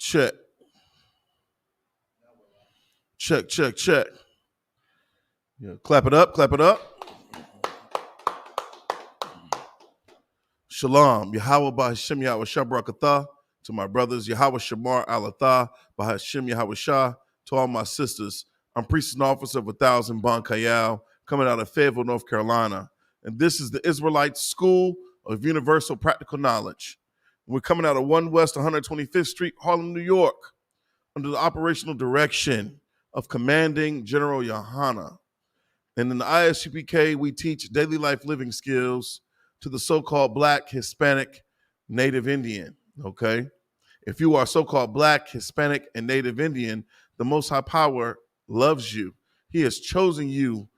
Check. Check, check, check. Yeah, clap it up, clap it up. Shalom. Yahweh Bahashim Yahweh Shah Barakatah. To my brothers, Yahweh Shamar Alatah, Bahashim Yahweh Shah. To all my sisters, I'm priest and officer of 1000 Bon Kayal, coming out of Fayetteville, North Carolina. And this is the Israelite School of Universal Practical Knowledge. We're coming out of 1 West 125th Street, Harlem, New York, under the operational direction of Commanding General YAHANNA. And in the I.S.U.P.K, we teach daily life living skills to the so-called Black, Hispanic, Native Indian, okay? If you are so-called Black, Hispanic, and Native Indian, the Most High Power loves you. He has chosen you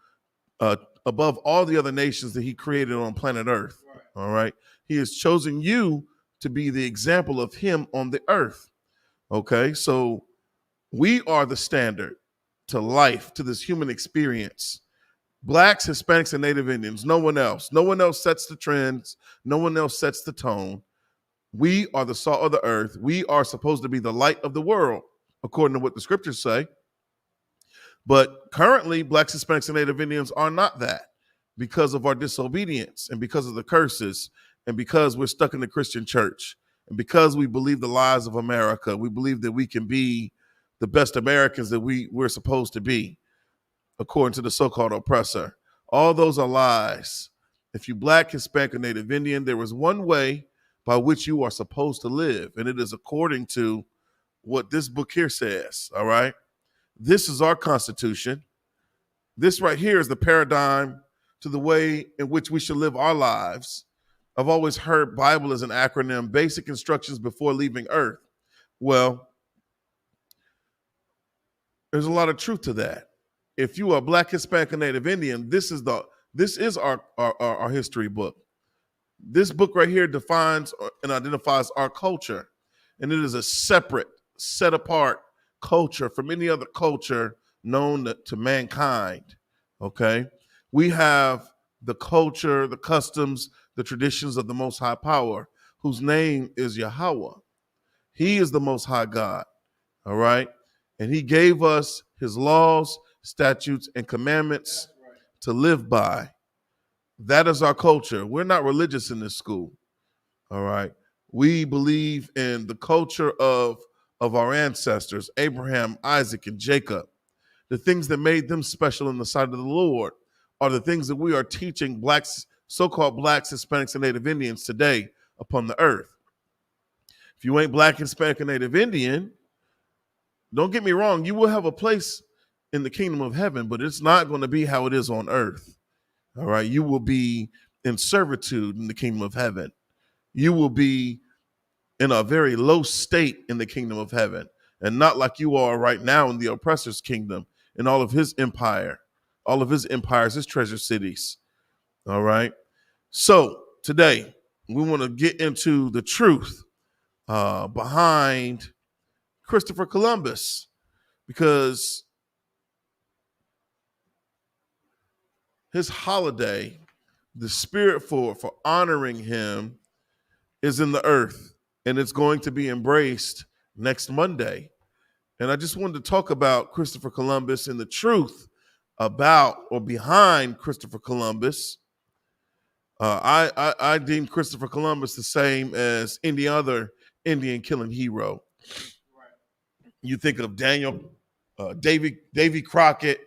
above all the other nations that he created on planet Earth, all right? He has chosen you to be the example of him on the earth, okay? So we are the standard to life, to this human experience. Blacks, Hispanics, and Native Indians, no one else. No one else sets the trends. No one else sets the tone. We are the salt of the earth. We are supposed to be the light of the world, according to what the scriptures say. But currently, Blacks, Hispanics, and Native Indians are not that because of our disobedience and because of the curses and because we're stuck in the Christian church and because we believe the lies of America. We believe that we can be the best Americans that we're supposed to be, according to the so-called oppressor. All those are lies. If you Black, Hispanic, or Native Indian, there is one way by which you are supposed to live, and it is according to what this book here says, all right? This is our Constitution. This right here is the paradigm to the way in which we should live our lives. I've always heard Bible as an acronym, basic instructions before leaving Earth. Well, there's a lot of truth to that. If you are Black, Hispanic, and Native Indian, this is our history book. This book right here defines and identifies our culture, and it is a separate, set apart culture from any other culture known to mankind, okay? We have the culture, the customs, the traditions of the Most High Power, whose name is Yahweh. He is the Most High God, all right? And he gave us his laws, statutes, and commandments to live by. That is our culture. We're not religious in this school, all right? We believe in the culture of our ancestors, Abraham, Isaac, and Jacob. The things that made them special in the sight of the Lord are the things that we are teaching Blacks, so-called Blacks, Hispanics, and Native Indians today upon the earth. If you ain't Black, Hispanic, and Native Indian, don't get me wrong, you will have a place in the kingdom of heaven, but it's not going to be how it is on earth. All right. You will be in servitude in the kingdom of heaven. You will be in a very low state in the kingdom of heaven, and not like you are right now in the oppressor's kingdom in all of his empire, all of his empires, his treasure cities. All right. So today we want to get into the truth behind Christopher Columbus, because his holiday, the spirit for honoring him, is in the earth, and it's going to be embraced next Monday. And I just wanted to talk about Christopher Columbus and the truth about or behind Christopher Columbus. I deem Christopher Columbus the same as any other Indian killing hero. You think of Davy Crockett,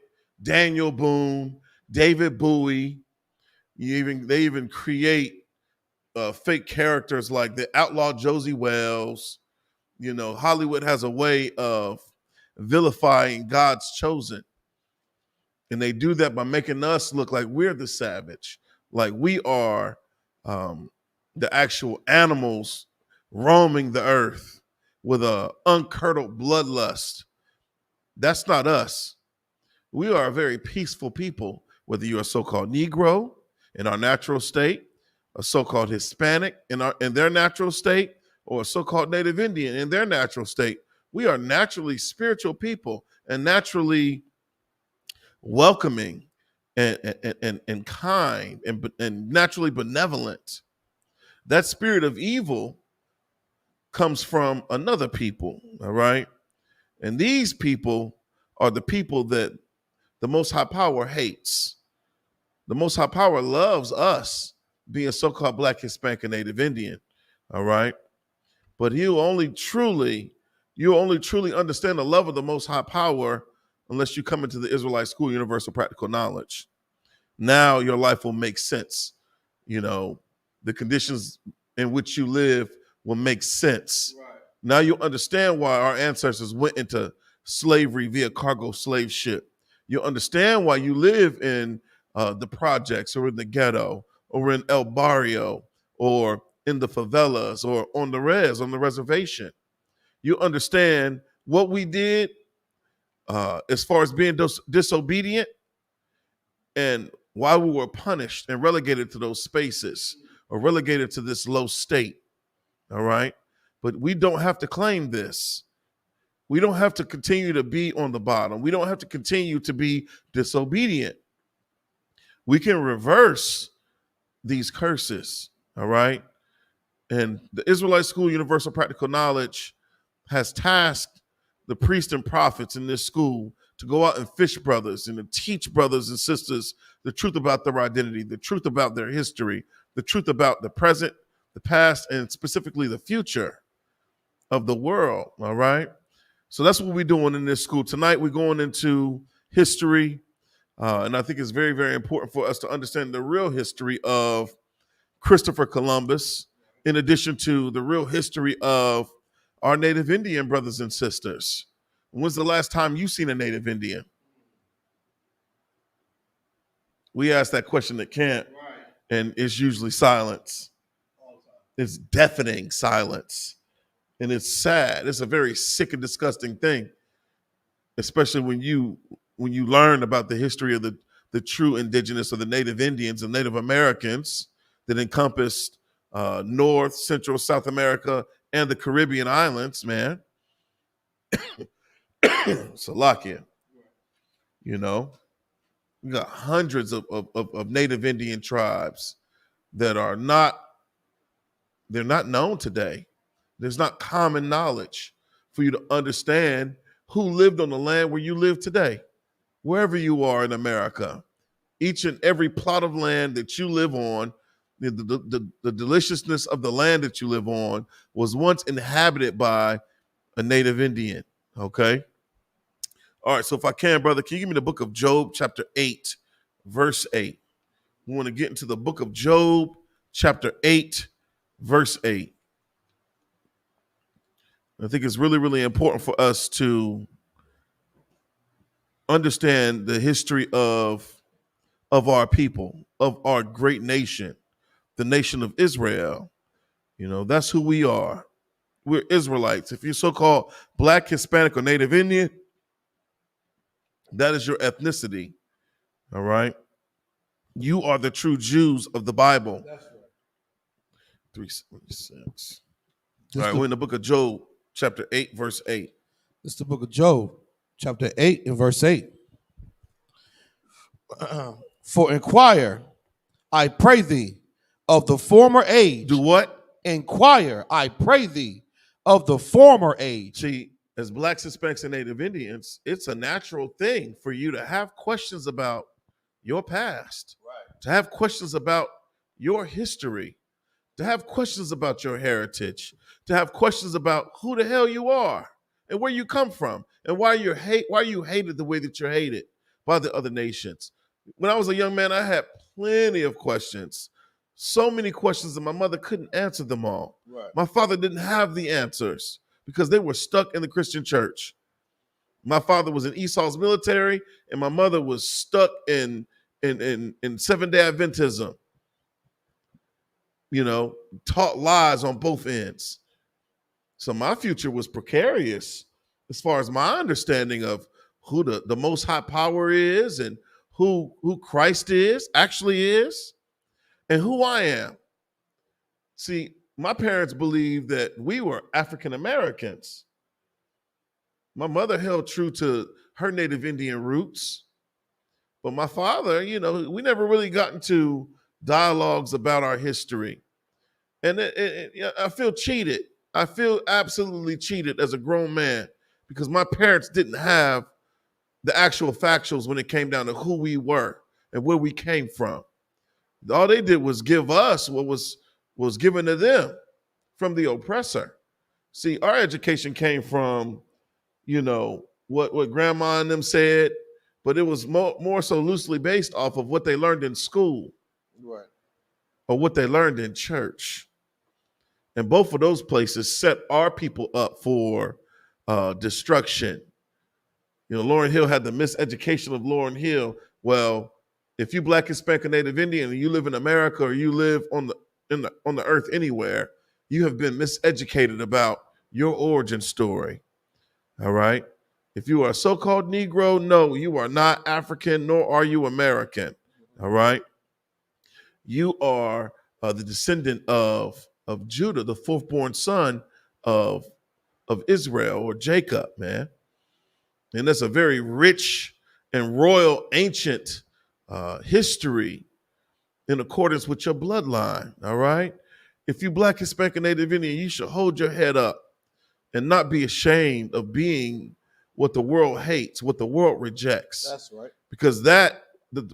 Daniel Boone, David Bowie. They even create fake characters like the outlaw Josie Wells. You know, Hollywood has a way of vilifying God's chosen. And they do that by making us look like we're the savage, like we are the actual animals roaming the earth with a uncurdled bloodlust. That's not us. We are a very peaceful people, whether you're a so-called Negro in our natural state, a so-called Hispanic in their natural state, or a so-called Native Indian in their natural state. We are naturally spiritual people and naturally welcoming and kind and naturally benevolent. That spirit of evil comes from another people, all right? And these people are the people that the Most High Power hates. The Most High Power loves us, being so-called Black, Hispanic, and Native Indian, all right? But you'll only truly understand the love of the Most High Power unless you come into the Israelite School of Universal Practical Knowledge. Now your life will make sense. You know, the conditions in which you live will make sense. Right. Now you understand why our ancestors went into slavery via cargo slave ship. You understand why you live in the projects or in the ghetto or in El Barrio or in the favelas or on the reservation. You understand what we did as far as being disobedient and why we were punished and relegated to those spaces or relegated to this low state. All right. But we don't have to claim this. We don't have to continue to be on the bottom. We don't have to continue to be disobedient. We can reverse these curses. All right. And the Israelite School Universal Practical Knowledge has tasked the priests and prophets in this school to go out and fish brothers and to teach brothers and sisters the truth about their identity, the truth about their history, the truth about the present, the past, and specifically the future of the world, all right? So that's what we're doing in this school. Tonight we're going into history, and I think it's very, very important for us to understand the real history of Christopher Columbus, in addition to the real history of our Native Indian brothers and sisters. When's the last time you seen a Native Indian? We ask that question at camp, and it's usually silence. It's deafening silence. And it's sad. It's a very sick and disgusting thing, especially when you learn about the history of the true indigenous of the Native Indians and Native Americans that encompassed North, Central, South America, and the Caribbean islands, man. Salakia. You know, we got hundreds of Native Indian tribes that are they're not known today. There's not common knowledge for you to understand who lived on the land where you live today, wherever you are in America. Each and every plot of land that you live on, the deliciousness of the land that you live on was once inhabited by a Native Indian, okay? All right, so if I can, brother, can you give me the book of Job, chapter 8, verse 8? We want to get into the book of Job, chapter 8, verse 8. I think it's really, really important for us to understand the history of our people, of our great nation, the nation of Israel. You know, that's who we are. We're Israelites. If you're so-called Black, Hispanic, or Native Indian, that is your ethnicity. All right? You are the true Jews of the Bible. That's right. 3:6. All right, we're in the book of Job, chapter 8, verse 8. It's the book of Job, chapter 8 and verse 8. For inquire, I pray thee, of the former age. Do what? Inquire, I pray thee, of the former age. See, as Blacks, Hispanics, and Native Indians, it's a natural thing for you to have questions about your past, right? To have questions about your history, to have questions about your heritage, to have questions about who the hell you are and where you come from and why you hated the way that you're hated by the other nations. When I was a young man, I had plenty of questions. So many questions that my mother couldn't answer them all. Right. My father didn't have the answers because they were stuck in the Christian church. My father was in Esau's military, and my mother was stuck in Seventh-day Adventism. You know, taught lies on both ends. So my future was precarious as far as my understanding of who the Most High Power is and who Christ actually is, and who I am. See, my parents believed that we were African Americans. My mother held true to her Native Indian roots, but my father, you know, we never really got into dialogues about our history. And I feel cheated I feel absolutely cheated as a grown man because my parents didn't have the actual factuals when it came down to who we were and where we came from. All they did was give us what was given to them from the oppressor. See, our education came from, what grandma and them said, but it was more so loosely based off of what they learned in school, Right. or what they learned in church. And both of those places set our people up for destruction. Lauryn Hill had the miseducation of Lauryn Hill. Well, if you Black, Hispanic, or Native Indian, and you live in America, or you live on the earth anywhere, you have been miseducated about your origin story. All right. If you are a so-called Negro, no, you are not African, nor are you American. All right. You are the descendant of Judah, the fourth-born son of Israel, or Jacob, man. And that's a very rich and royal ancient history in accordance with your bloodline, all right? If you Black, Hispanic, and Native Indian, you should hold your head up and not be ashamed of being what the world hates, what the world rejects. That's right. Because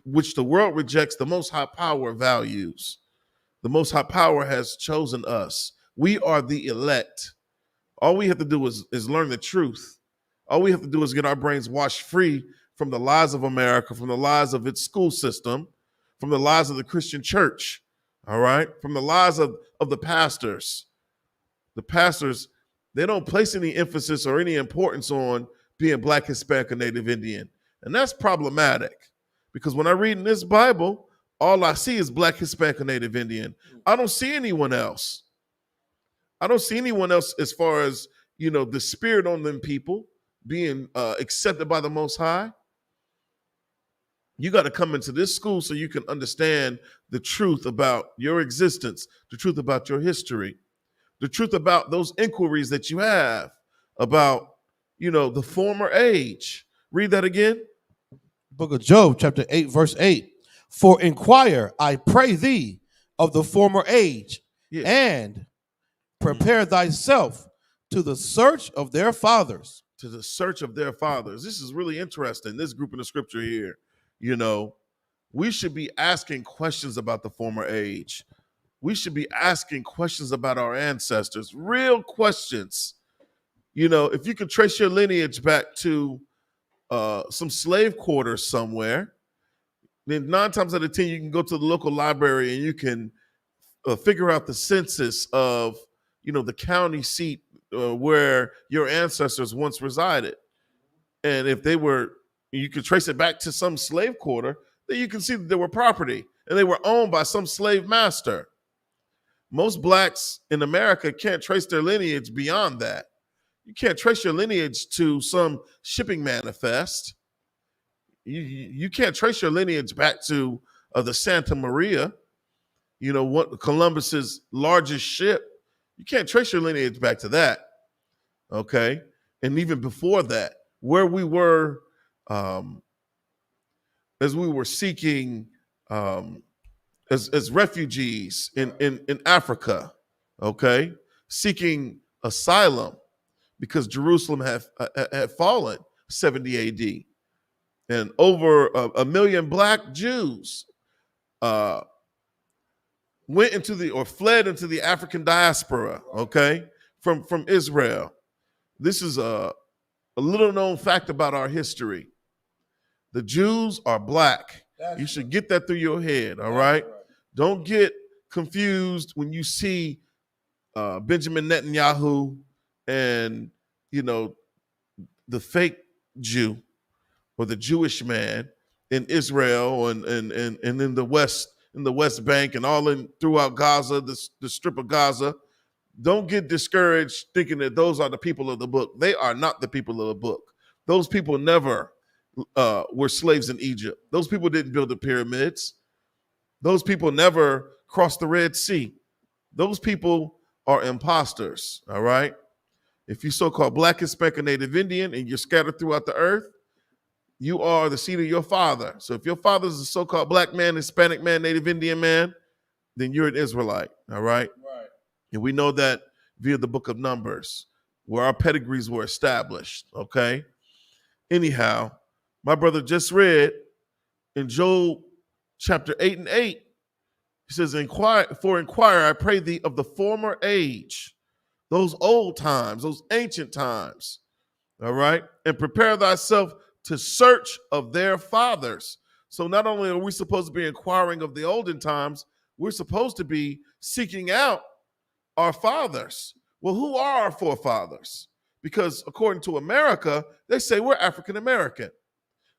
which the world rejects, the Most High Power values. The Most High Power has chosen us. We are the elect. All we have to do is learn the truth. All we have to do is get our brains washed free from the lies of America, from the lies of its school system, from the lies of the Christian church, all right? From the lies of the pastors. The pastors, they don't place any emphasis or any importance on being Black, Hispanic, or Native Indian. And that's problematic because when I read in this Bible, all I see is Black, Hispanic, or Native Indian. I don't see anyone else. I don't see anyone else as far as, the spirit on them people being accepted by the Most High. You got to come into this school so you can understand the truth about your existence, the truth about your history, the truth about those inquiries that you have about, the former age. Read that again. Book of Job, chapter 8, verse 8. For inquire, I pray thee, of the former age, and prepare thyself to the search of their fathers. To the search of their fathers. This is really interesting, this group in the scripture here. We should be asking questions about the former age. We should be asking questions about our ancestors, real questions. If you could trace your lineage back to some slave quarters somewhere, then 9 times out of 10, you can go to the local library and you can figure out the census of, the county seat where your ancestors once resided. And if you could trace it back to some slave quarter, then you can see that they were property and they were owned by some slave master. Most Blacks in America can't trace their lineage beyond that. You can't trace your lineage to some shipping manifest. You can't trace your lineage back to the Santa Maria, what Columbus's largest ship. You can't trace your lineage back to that. Okay. And even before that, where we were, as we were seeking, as refugees in Africa, okay, seeking asylum because Jerusalem had fallen 70 AD. And over a million Black Jews fled into the African diaspora, okay, from Israel. This is a little known fact about our history. The Jews are Black. You should get that through your head, all right? Don't get confused when you see Benjamin Netanyahu and, the fake Jew or the Jewish man in Israel and in the West Bank and all throughout Gaza, the strip of Gaza. Don't get discouraged thinking that those are the people of the book. They are not the people of the book. Those people never were slaves in Egypt. Those people didn't build the pyramids. Those people never crossed the Red Sea. Those people are imposters, all right? If you so-called Black, Hispanic, or Native Indian and you're scattered throughout the earth, you are the seed of your father. So if your father is a so-called Black man, Hispanic man, Native Indian man, then you're an Israelite, all right? Right. And we know that, via the book of Numbers, where our pedigrees were established, okay? Anyhow, my brother just read in Job chapter 8 and 8, he says, inquire, I pray thee of the former age, those old times, those ancient times, all right? And prepare thyself to search of their fathers. So not only are we supposed to be inquiring of the olden times, we're supposed to be seeking out our fathers. Well, who are our forefathers? Because according to America, they say we're African American.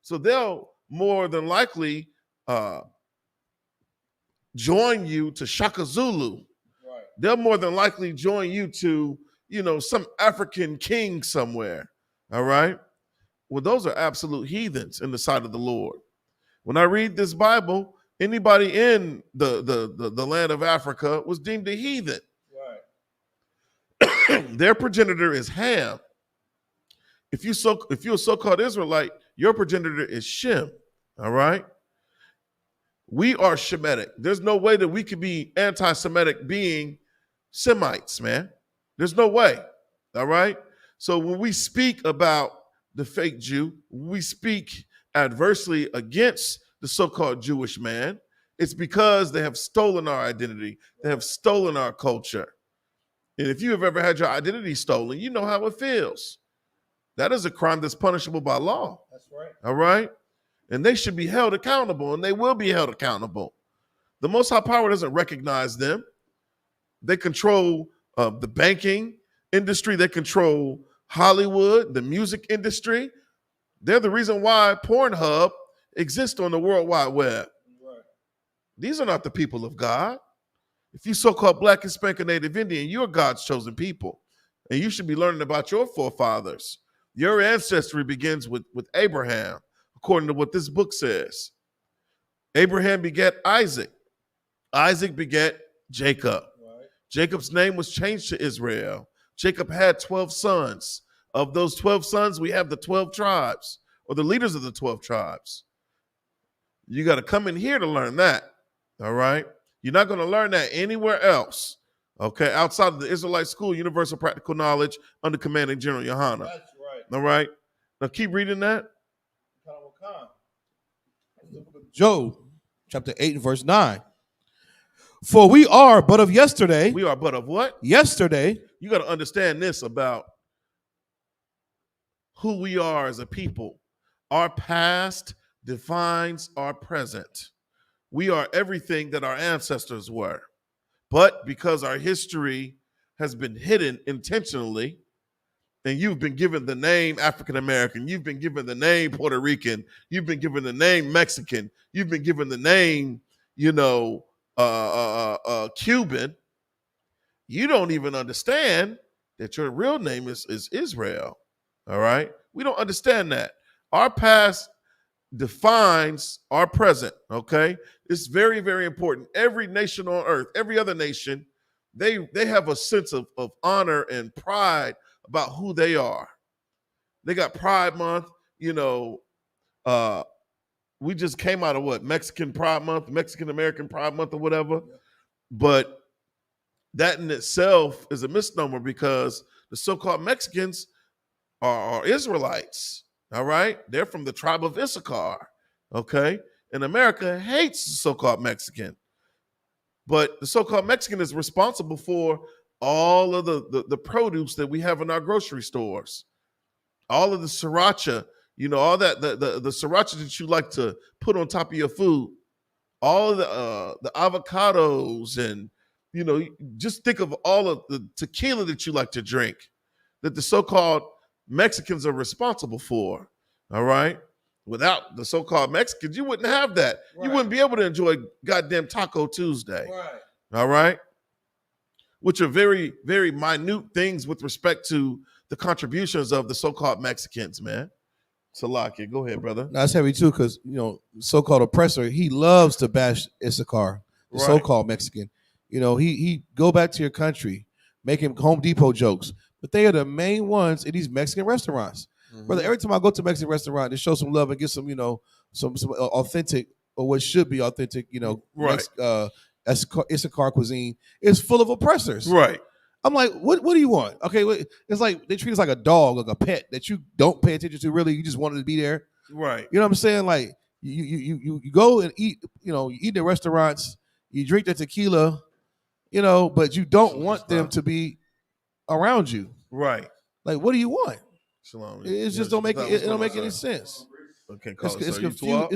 So they'll more than likely join you to Shaka Zulu. Right. They'll more than likely join you to, some African king somewhere. All right. Well, those are absolute heathens in the sight of the Lord. When I read this Bible, anybody in the land of Africa was deemed a heathen. Right. Their progenitor is Ham. If you're a so-called Israelite, your progenitor is Shem. All right. We are Shemitic. There's no way that we could be anti-Semitic being Semites, man. There's no way. All right. So when we speak about the fake Jew, we speak adversely against the so-called Jewish man, it's because they have stolen our identity. They have stolen our culture. And if you have ever had your identity stolen, you know how it feels. That is a crime that's punishable by law. That's right. All right? And they should be held accountable, and they will be held accountable. The Most High Power doesn't recognize them. They control the banking industry. They control Hollywood, the music industry. They're the reason why Pornhub exists on the World Wide Web. Right. These are not the people of God. If you so-called Black, Hispanic, Native Indian, you're God's chosen people. And you should be learning about your forefathers. Your ancestry begins with Abraham, according to what this book says. Abraham begat Isaac. Isaac begat Jacob. Right. Jacob's name was changed to Israel. Jacob had 12 sons. Of those 12 sons, we have the 12 tribes, or the leaders of the 12 tribes. You got to come in here to learn that, all right? You're not going to learn that anywhere else, okay? Outside of the Israelite School, Universal Practical Knowledge, under commanding General YAHANNA. That's right. All right? Now keep reading that. Job, chapter 8 and verse 9. For we are but of yesterday. We are but of what? Yesterday. You got to understand this about who we are as a people. Our past defines our present. We are everything that our ancestors were. But because our history has been hidden intentionally, and you've been given the name African American, you've been given the name Puerto Rican, you've been given the name Mexican, you've been given the name, Cuban, you don't even understand that your real name is Israel. All right? We don't understand that. Our past defines our present, okay? It's very, very important. Every nation on earth, every other nation, they have a sense of honor and pride about who they are. They got Pride Month, we just came out of what? Mexican Pride Month, Mexican American Pride Month or whatever. Yeah. But that in itself is a misnomer because the so-called Mexicans are Israelites, all right? They're from the tribe of Issachar, okay? And America hates the so-called Mexican. But the so-called Mexican is responsible for all of the produce that we have in our grocery stores, all of the sriracha, all that, the sriracha that you like to put on top of your food, all of the avocados, and, just think of all of the tequila that you like to drink that the so-called Mexicans are responsible for, all right? Without the so-called Mexicans, you wouldn't have that. Right. You wouldn't be able to enjoy goddamn Taco Tuesday, right? All right? Which are very, very minute things with respect to the contributions of the so-called Mexicans, man. Salakia, go ahead, brother. That's heavy too, because, so-called oppressor, he loves to bash Issachar, the so-called Mexican. He go back to your country, make him Home Depot jokes. But they are the main ones in these Mexican restaurants. Mm-hmm. Brother, every time I go to a Mexican restaurant to show some love and get some, some authentic, or what should be authentic, right. Issachar cuisine, is full of oppressors. Right. I'm like, what do you want? Okay, it's like they treat us like a dog, like a pet that you don't pay attention to. Really, you just wanted to be there, right? You know what I'm saying? Like you go and eat. You eat in restaurants, you drink the tequila, but you don't want them to be around you, right? Like, what do you want? Shalom. It just don't make it don't make any sense. Okay, call it's it confusion.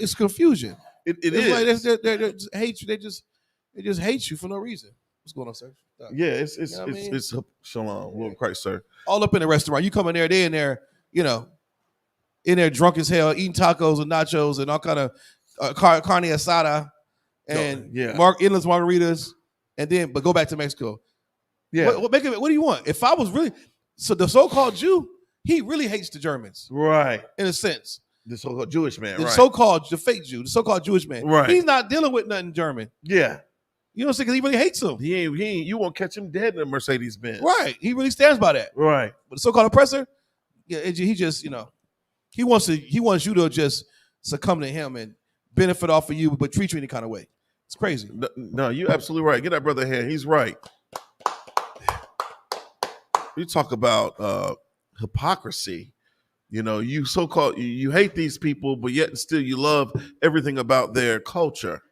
It's confusion. It it's is. Like they just hate you. They just hate you for no reason. What's going on, sir? Yeah, it's Shalom, Lord Christ, sir. All up in the restaurant. You come in there, they in there, in there drunk as hell, eating tacos and nachos and all kind of carne asada and endless margaritas, and then but go back to Mexico. Yeah. What do you want? If I was really the so-called Jew, he really hates the Germans, right? In a sense, the so-called Jewish man, the fake Jew, the so-called Jewish man, right? He's not dealing with nothing German. Yeah. You know what I'm saying? Because he really hates them. He ain't. You won't catch him dead in a Mercedes Benz. Right. He really stands by that. Right. But the so-called oppressor, he just, he wants you to just succumb to him and benefit off of you, but treat you any kind of way. It's crazy. No, you're absolutely right. Get that brother here. He's right. You talk about hypocrisy. You so-called you hate these people, but yet still you love everything about their culture.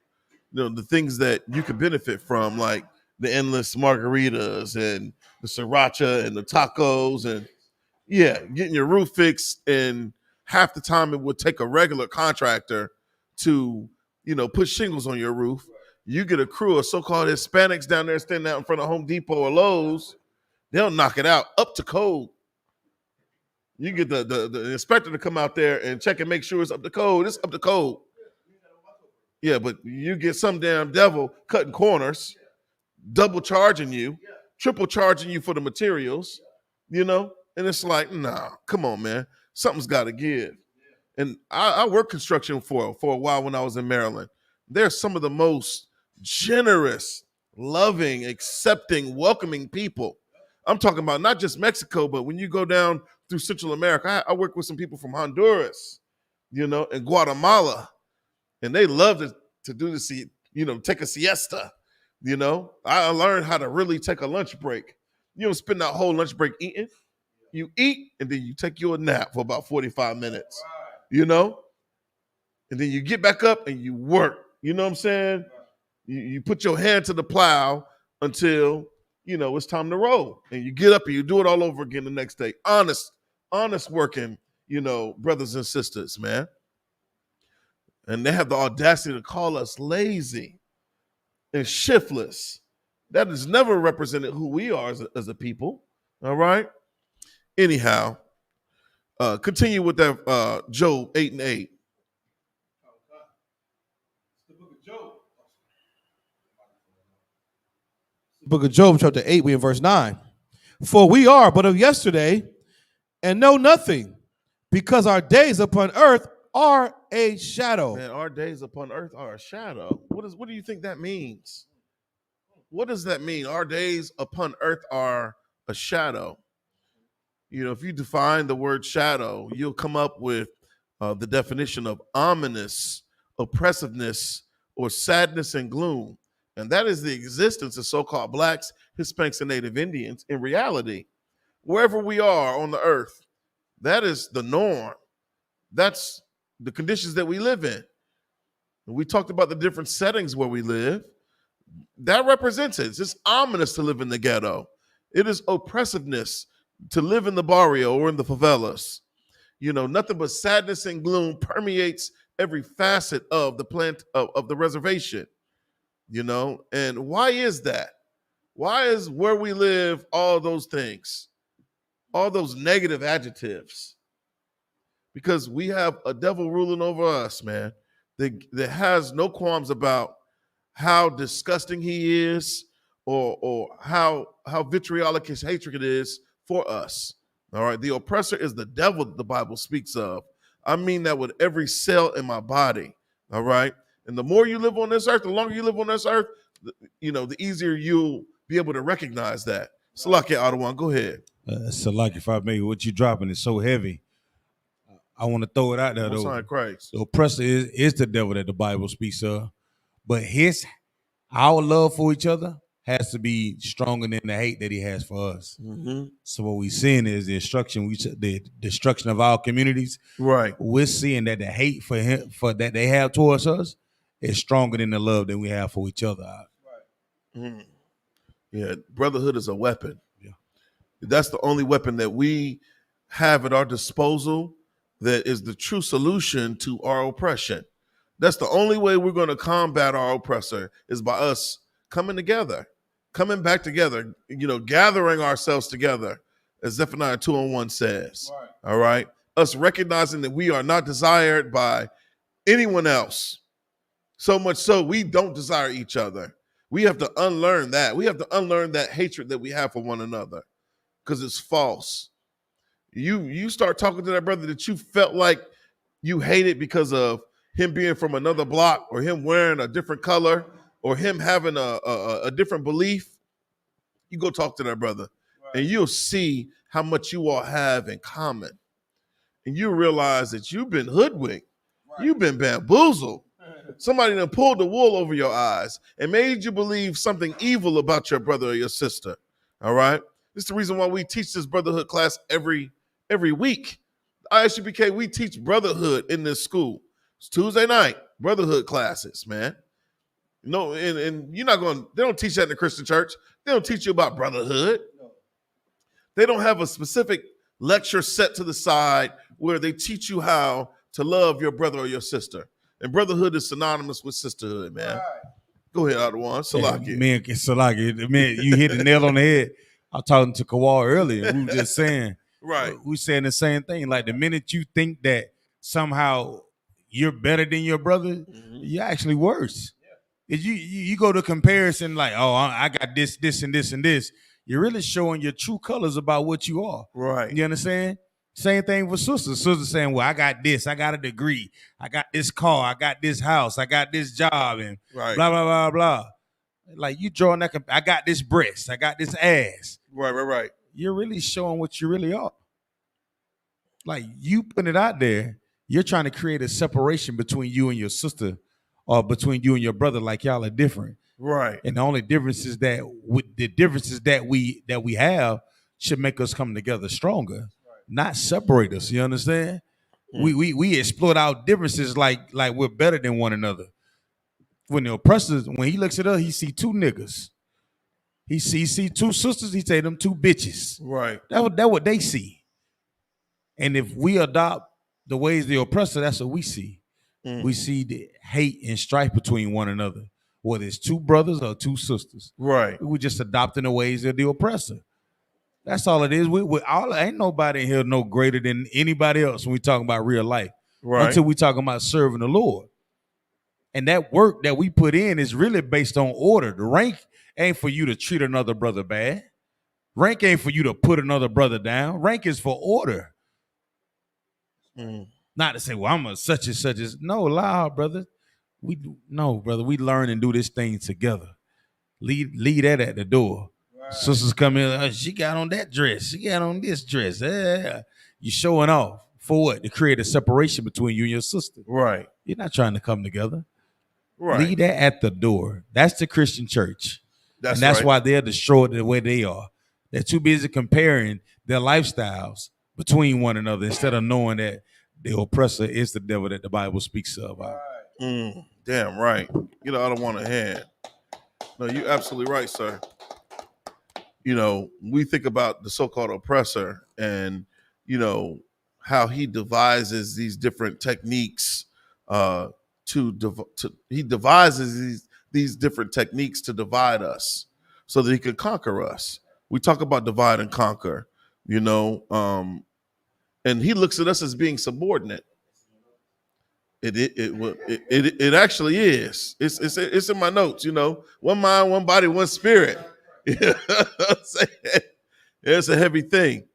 The things that you could benefit from, like the endless margaritas and the sriracha and the tacos and getting your roof fixed. And half the time it would take a regular contractor to, put shingles on your roof. You get a crew of so-called Hispanics down there standing out in front of Home Depot or Lowe's. They'll knock it out up to code. You get the inspector to come out there and check and make sure it's up to code. It's up to code. Yeah, but you get some damn devil cutting corners, double charging you, triple charging you for the materials, and it's like, nah, come on, man. Something's got to give. And I worked construction for a while when I was in Maryland. They're some of the most generous, loving, accepting, welcoming people. I'm talking about not just Mexico, but when you go down through Central America, I work with some people from Honduras, and Guatemala. And they love to do this, take a siesta. I learned how to really take a lunch break. You don't spend that whole lunch break eating. You eat, and then you take you a nap for about 45 minutes, And then you get back up and you work. You know what I'm saying? You put your hand to the plow until, it's time to roll. And you get up and you do it all over again the next day. Honest working, brothers and sisters, man. And they have the audacity to call us lazy and shiftless. That has never represented who we are as a people. All right? Anyhow, continue with that Job 8:8. Book of Job, chapter 8, we in verse 9. For we are but of yesterday and know nothing, because our days upon earth are a shadow. Man, our days upon earth are a shadow. What do you think that means? What does that mean? Our days upon earth are a shadow. If you define the word shadow, you'll come up with the definition of ominous, oppressiveness, or sadness and gloom. And that is the existence of so-called blacks, Hispanics, and Native Indians in reality. Wherever we are on the earth, that is the norm. That's the conditions that we live in. We talked about the different settings where we live. That represents it. It's ominous to live in the ghetto. It is oppressiveness to live in the barrio or in the favelas. Nothing but sadness and gloom permeates every facet of the plant of the reservation. And why is that? Why is where we live all those things, all those negative adjectives? Because we have a devil ruling over us, man, that has no qualms about how disgusting he is or how vitriolic his hatred is for us. All right. The oppressor is the devil that the Bible speaks of. I mean that with every cell in my body. All right. And the more you live on this earth, the longer you live on this earth, the easier you'll be able to recognize that. Salaki Adawan, go ahead. Salaki, if I may, what you dropping is so heavy. I want to throw it out there, though. Christ. The oppressor is the devil that the Bible speaks of. But our love for each other has to be stronger than the hate that he has for us. Mm-hmm. So what we're seeing is the destruction of our communities. Right. We're seeing that the hate for him that they have towards us is stronger than the love that we have for each other. Right. Mm. Yeah, brotherhood is a weapon. Yeah. That's the only weapon that we have at our disposal that is the true solution to our oppression. That's the only way we're going to combat our oppressor is by us coming together, coming back together, gathering ourselves together, as Zephaniah 2:1 says. Right. All right. Us recognizing that we are not desired by anyone else. So much so we don't desire each other. We have to unlearn that. We have to unlearn that hatred that we have for one another because it's false. You start talking to that brother that you felt like you hated because of him being from another block or him wearing a different color or him having a different belief. You go talk to that brother, right, and you'll see how much you all have in common. And you realize that you've been hoodwinked. Right. You've been bamboozled. Somebody done pulled the wool over your eyes and made you believe something evil about your brother or your sister. All right? This is the reason why we teach this brotherhood class every week. I.S.U.P.K, we teach brotherhood in this school. It's Tuesday night, brotherhood classes, man. No, and you're not going, they don't teach that in the Christian church. They don't teach you about brotherhood. They don't have a specific lecture set to the side where they teach you how to love your brother or your sister. And brotherhood is synonymous with sisterhood, man. Right. Go ahead, Adawan. Salaki. Man, Salaki, man, you hit the nail on the head. I was talking to Kawal earlier. We were just saying, right. We saying the same thing. Like the minute you think that somehow you're better than your brother, mm-hmm, you're actually worse. Yeah. You go to comparison like, oh, I got this, and this, and this. You're really showing your true colors about what you are. Right. You understand? Same thing with sisters. Sisters saying, well, I got this, I got a degree, I got this car, I got this house, I got this job, and right, blah, blah, blah, blah. Like you drawing that, I got this breast, I got this ass. Right. You're really showing what you really are. Like you putting it out there, you're trying to create a separation between you and your sister or between you and your brother, like y'all are different. Right. And the only difference is that with the differences that we have should make us come together stronger. Not separate us, you understand? Mm. We exploit our differences like we're better than one another. When the oppressor, when he looks at us, he see two niggas. He see two sisters, he say them two bitches. Right. That's what they see. And if we adopt the ways of the oppressor, that's what we see. Mm. We see the hate and strife between one another, whether it's two brothers or two sisters. Right. We're just adopting the ways of the oppressor. That's all it is. We all ain't nobody in here no greater than anybody else when we talking about real life. Right. Until we talking about serving the Lord. And that work that we put in is really based on order. The rank ain't for you to treat another brother bad. Rank ain't for you to put another brother down. Rank is for order. Mm. Not to say, well, I'm a such and such as. No, lie, brother. We learn and do this thing together. Leave that at the door. Right. Sisters come in, she got on that dress. She got on this dress. You showing off. For what? To create a separation between you and your sister. Right. You're not trying to come together. Right. Leave that at the door. That's the Christian church. That's right. Why they're destroyed the way they are. They're too busy comparing their lifestyles between one another instead of knowing that the oppressor is the devil that the Bible speaks of. Right. Damn right. I don't want to hand. No, you're absolutely right, sir. We think about the so-called oppressor and, how he devises these different techniques he devises these different techniques to divide us so that he could conquer us. We talk about divide and conquer, and he looks at us as being subordinate. It actually is. It's in my notes. One mind, one body, one spirit. It's a heavy thing.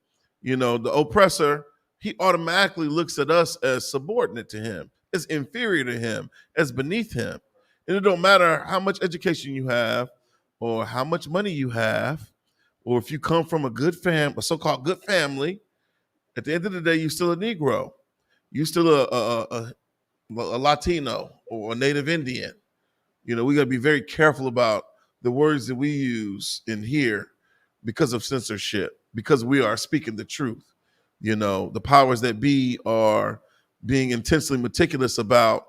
The oppressor, he automatically looks at us as subordinate to him, as inferior to him, as beneath him. And it don't matter how much education you have or how much money you have, or if you come from a so-called good family, at the end of the day, you're still a Negro. You're still a Latino or a Native Indian. We got to be very careful about the words that we use in here because of censorship, because we are speaking the truth. You know, the powers that be are being intensely meticulous about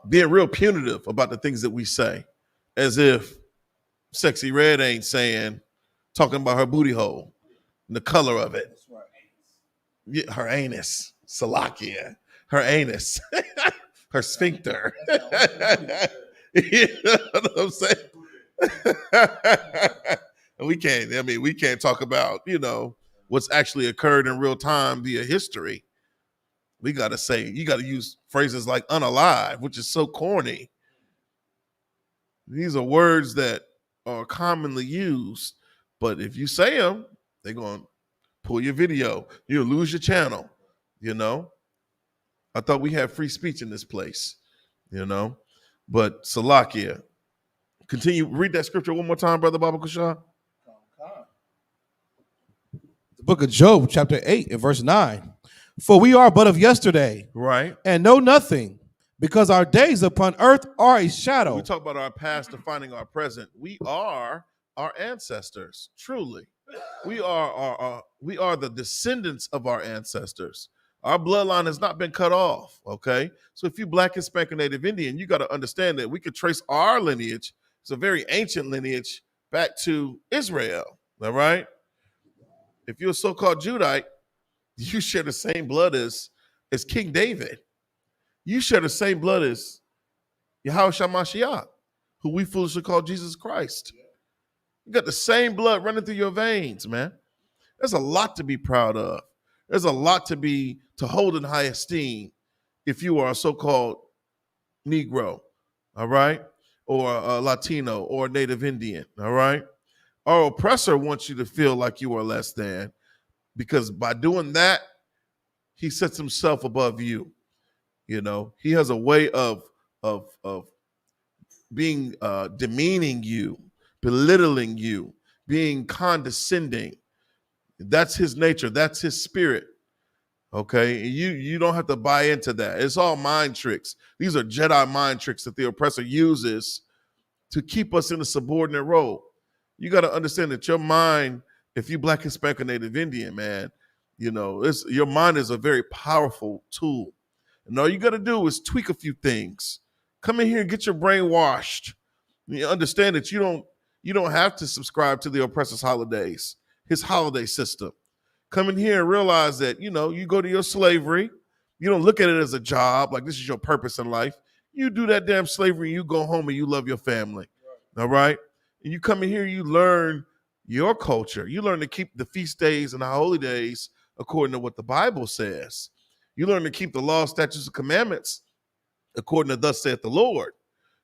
being real punitive about the things that we say, as if Sexy Red ain't talking about her booty hole and the color of it. Yeah, her anus, Salakia, her anus, her sphincter. You know what I'm saying? We can't talk about, what's actually occurred in real time via history. You got to use phrases like unalive, which is so corny. These are words that are commonly used, but if you say them, they're going to pull your video. You'll lose your channel, I thought we had free speech in this place, But Salakia, continue, read that scripture one more time, Brother Baba Kusha. The book of Job, chapter 8 and verse 9. For we are but of yesterday, right, and know nothing, because our days upon earth are a shadow. We talk about our past defining our present. We are our ancestors, truly. We are the descendants of our ancestors. Our bloodline has not been cut off, okay? So if you Black, Hispanic, Native Indian, you got to understand that we could trace our lineage. It's a very ancient lineage back to Israel, all right? If you're a so-called Judite, you share the same blood as King David. You share the same blood as YAHANNA, who we foolishly call Jesus Christ. You got the same blood running through your veins, man. There's a lot to be proud of. There's a lot to hold in high esteem if you are a so-called Negro, all right? Or a Latino or a Native Indian, all right? Our oppressor wants you to feel like you are less than, because by doing that, he sets himself above you. He has a way of being demeaning you, belittling you, being condescending. That's his nature. That's his spirit. Okay, you don't have to buy into that. It's all mind tricks. These are Jedi mind tricks that the oppressor uses to keep us in a subordinate role. You got to understand that your mind, if you Black, Hispanic, or Native Indian, man, your mind is a very powerful tool. And all you got to do is tweak a few things. Come in here and get your brain washed. You understand that you don't have to subscribe to the oppressor's holidays, his holiday system. Come in here and realize that, you go to your slavery. You don't look at it as a job, like this is your purpose in life. You do that damn slavery and you go home and you love your family. All right? And you come in here, you learn your culture. You learn to keep the feast days and the holy days according to what the Bible says. You learn to keep the law, statutes, and commandments according to thus saith the Lord.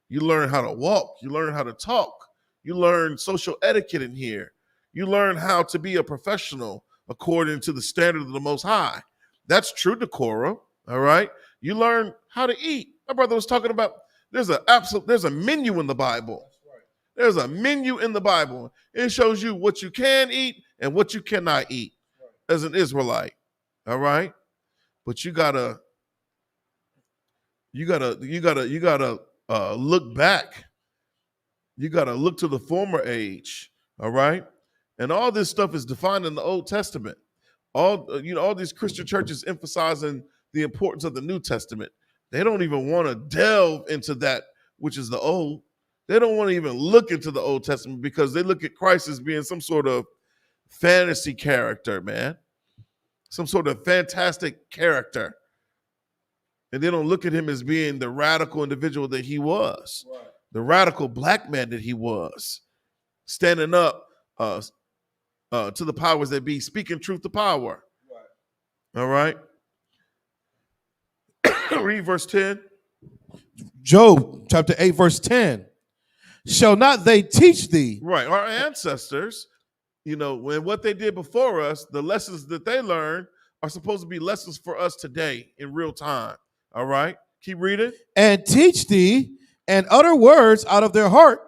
You learn how to walk. You learn how to talk. You learn social etiquette in here. You learn how to be a professional according to the standard of the Most High. That's true decorum, all right? You learn how to eat. My brother was talking about there's a menu in the Bible. There's a menu in the Bible. It shows you what you can eat and what you cannot eat as an Israelite, all right? But you gotta look back. You gotta look to the former age, all right? And all this stuff is defined in the Old Testament. All these Christian churches emphasizing the importance of the New Testament. They don't even want to delve into that, which is the Old. They don't want to even look into the Old Testament because they look at Christ as being some sort of fantasy character, man. Some sort of fantastic character. And they don't look at him as being the radical individual that he was, right. The radical Black man that he was, standing up to the powers that be, speaking truth to power. Right. All right. Read verse 10. Job chapter 8, verse 10. Shall not they teach thee? Right. Our ancestors, when what they did before us, the lessons that they learned are supposed to be lessons for us today in real time. All right. Keep reading. And teach thee and utter words out of their heart.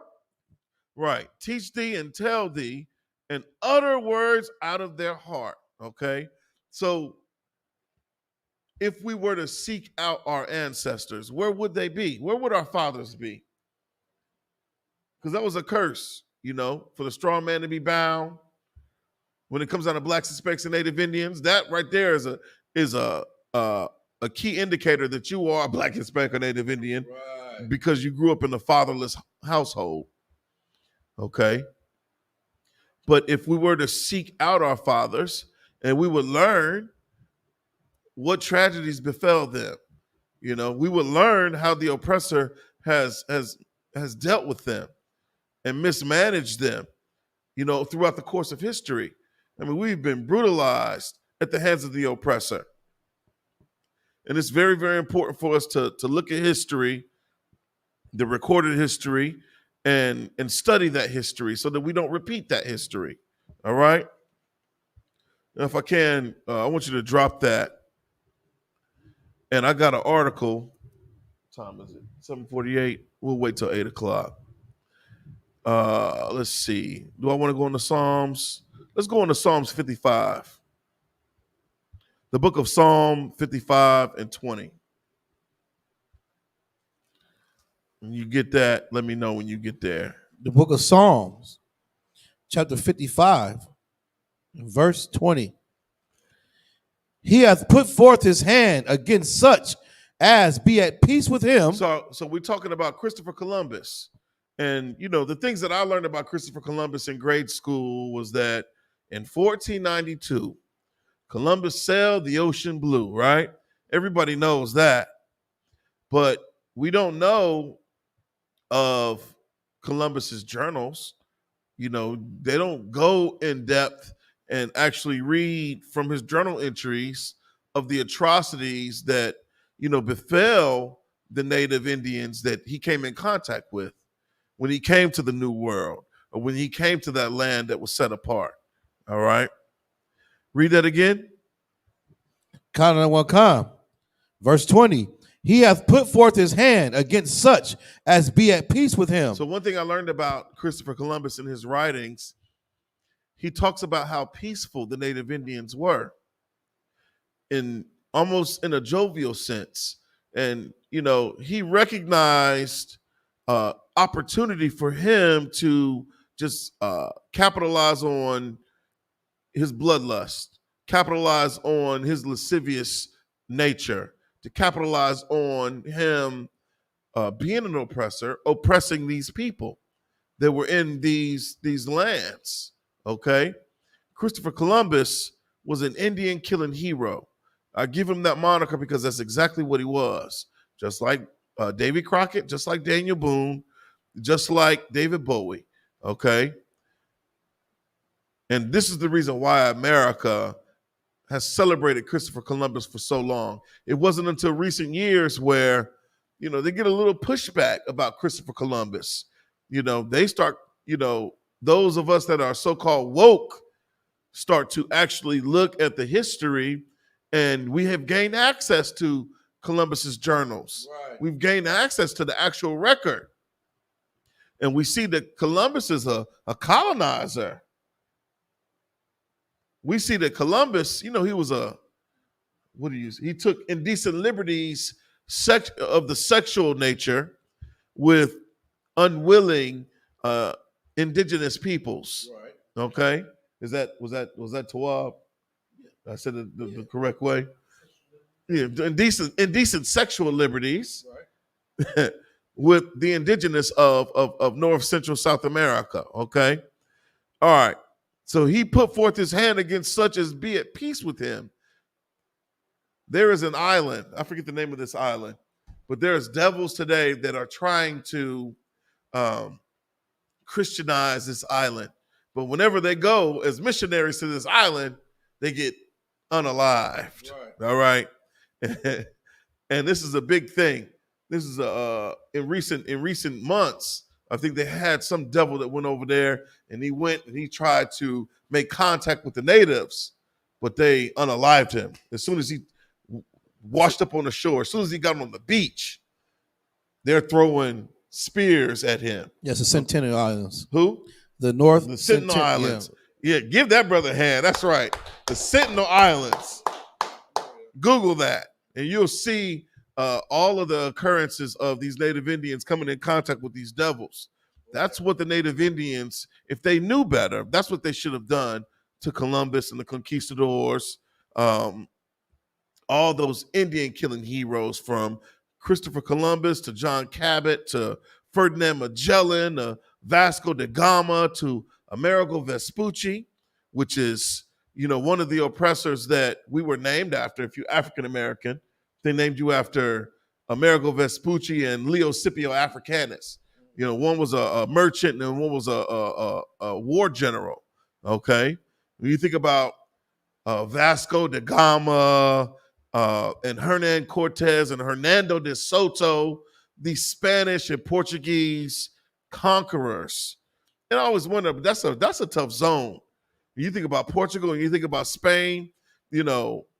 Right. Teach thee and tell thee and utter words out of their heart. Okay. So if we were to seek out our ancestors, where would they be? Where would our fathers be? because that was a curse, for the strong man to be bound. When it comes down to blacks, Hispanics, and Native Indians, that right there is a key indicator that you are a black, Hispanic, or Native Indian, right, because you grew up in a fatherless household. Okay. But if we were to seek out our fathers and we would learn what tragedies befell them, we would learn how the oppressor has dealt with them and mismanaged them, throughout the course of history. I mean, we've been brutalized at the hands of the oppressor. And it's very, very important for us to look at history, the recorded history, and study that history so that we don't repeat that history. All right? And if I can, I want you to drop that. And I got an article. What time is it? 7:48. We'll wait till 8 o'clock. Let's see. Do I want to go into Psalms? Let's go into Psalms 55. The book of Psalm 55 and 20. When you get that, let me know when you get there. The book of Psalms, chapter 55, verse 20. He hath put forth his hand against such as be at peace with him. So we're talking about Christopher Columbus. And, the things that I learned about Christopher Columbus in grade school was that in 1492, Columbus sailed the ocean blue, right? Everybody knows that. But we don't know of Columbus's journals. They don't go in depth and actually read from his journal entries of the atrocities that, befell the Native Indians that he came in contact with when he came to the New World, or when he came to that land that was set apart. All right? Read that again. Verse 20. He hath put forth his hand against such as be at peace with him. So one thing I learned about Christopher Columbus in his writings, he talks about how peaceful the Native Indians were, almost in a jovial sense. And, he recognized opportunity for him to just capitalize on his bloodlust, capitalize on his lascivious nature, to capitalize on him being an oppressor, oppressing these people that were in these lands. Okay, Christopher Columbus was an Indian killing hero. I give him that moniker because that's exactly what he was. Just like Davy Crockett, just like Daniel Boone, just like David Bowie. Okay, and this is the reason why America has celebrated Christopher Columbus for so long. It wasn't until recent years where, they get a little pushback about Christopher Columbus. They start, those of us that are so-called woke start to actually look at the history, and we have gained access to Columbus's journals. Right. We've gained access to the actual record. And we see that Columbus is a colonizer. We see that Columbus, he was he took indecent liberties of the sexual nature with unwilling indigenous peoples. Right. Okay? Was that Tawab? I said it the correct way. Yeah, indecent sexual liberties, right, with the indigenous of North Central South America. Okay? All right. So he put forth his hand against such as be at peace with him. There is an island. I forget the name of this island, but there's devils today that are trying to Christianize this island. But whenever they go as missionaries to this island, they get unalived. Right. All right. And this is a big thing. This is in recent months. I think they had some devil that went over there, and he went and he tried to make contact with the natives, but they unalived him. As soon as he washed up on the shore, as soon as he got on the beach, they're throwing spears at him. Yes, the Sentinel Islands. Who? The North. The Sentinel Islands. Yeah, give that brother a hand. That's right. The Sentinel Islands. Google that, and you'll see all of the occurrences of these Native Indians coming in contact with these devils. That's what the Native Indians, if they knew better, that's what they should have done to Columbus and the conquistadors, all those Indian killing heroes from Christopher Columbus to John Cabot to Ferdinand Magellan to Vasco da Gama to Amerigo Vespucci, which is, one of the oppressors that we were named after. If you're African American, they named you after Amerigo Vespucci and Leo Scipio Africanus. One was a merchant and one was a war general. Okay, when you think about Vasco da Gama and Hernan Cortez and Hernando de Soto, these Spanish and Portuguese conquerors, and I always wonder, but that's a tough zone. When you think about Portugal and you think about Spain,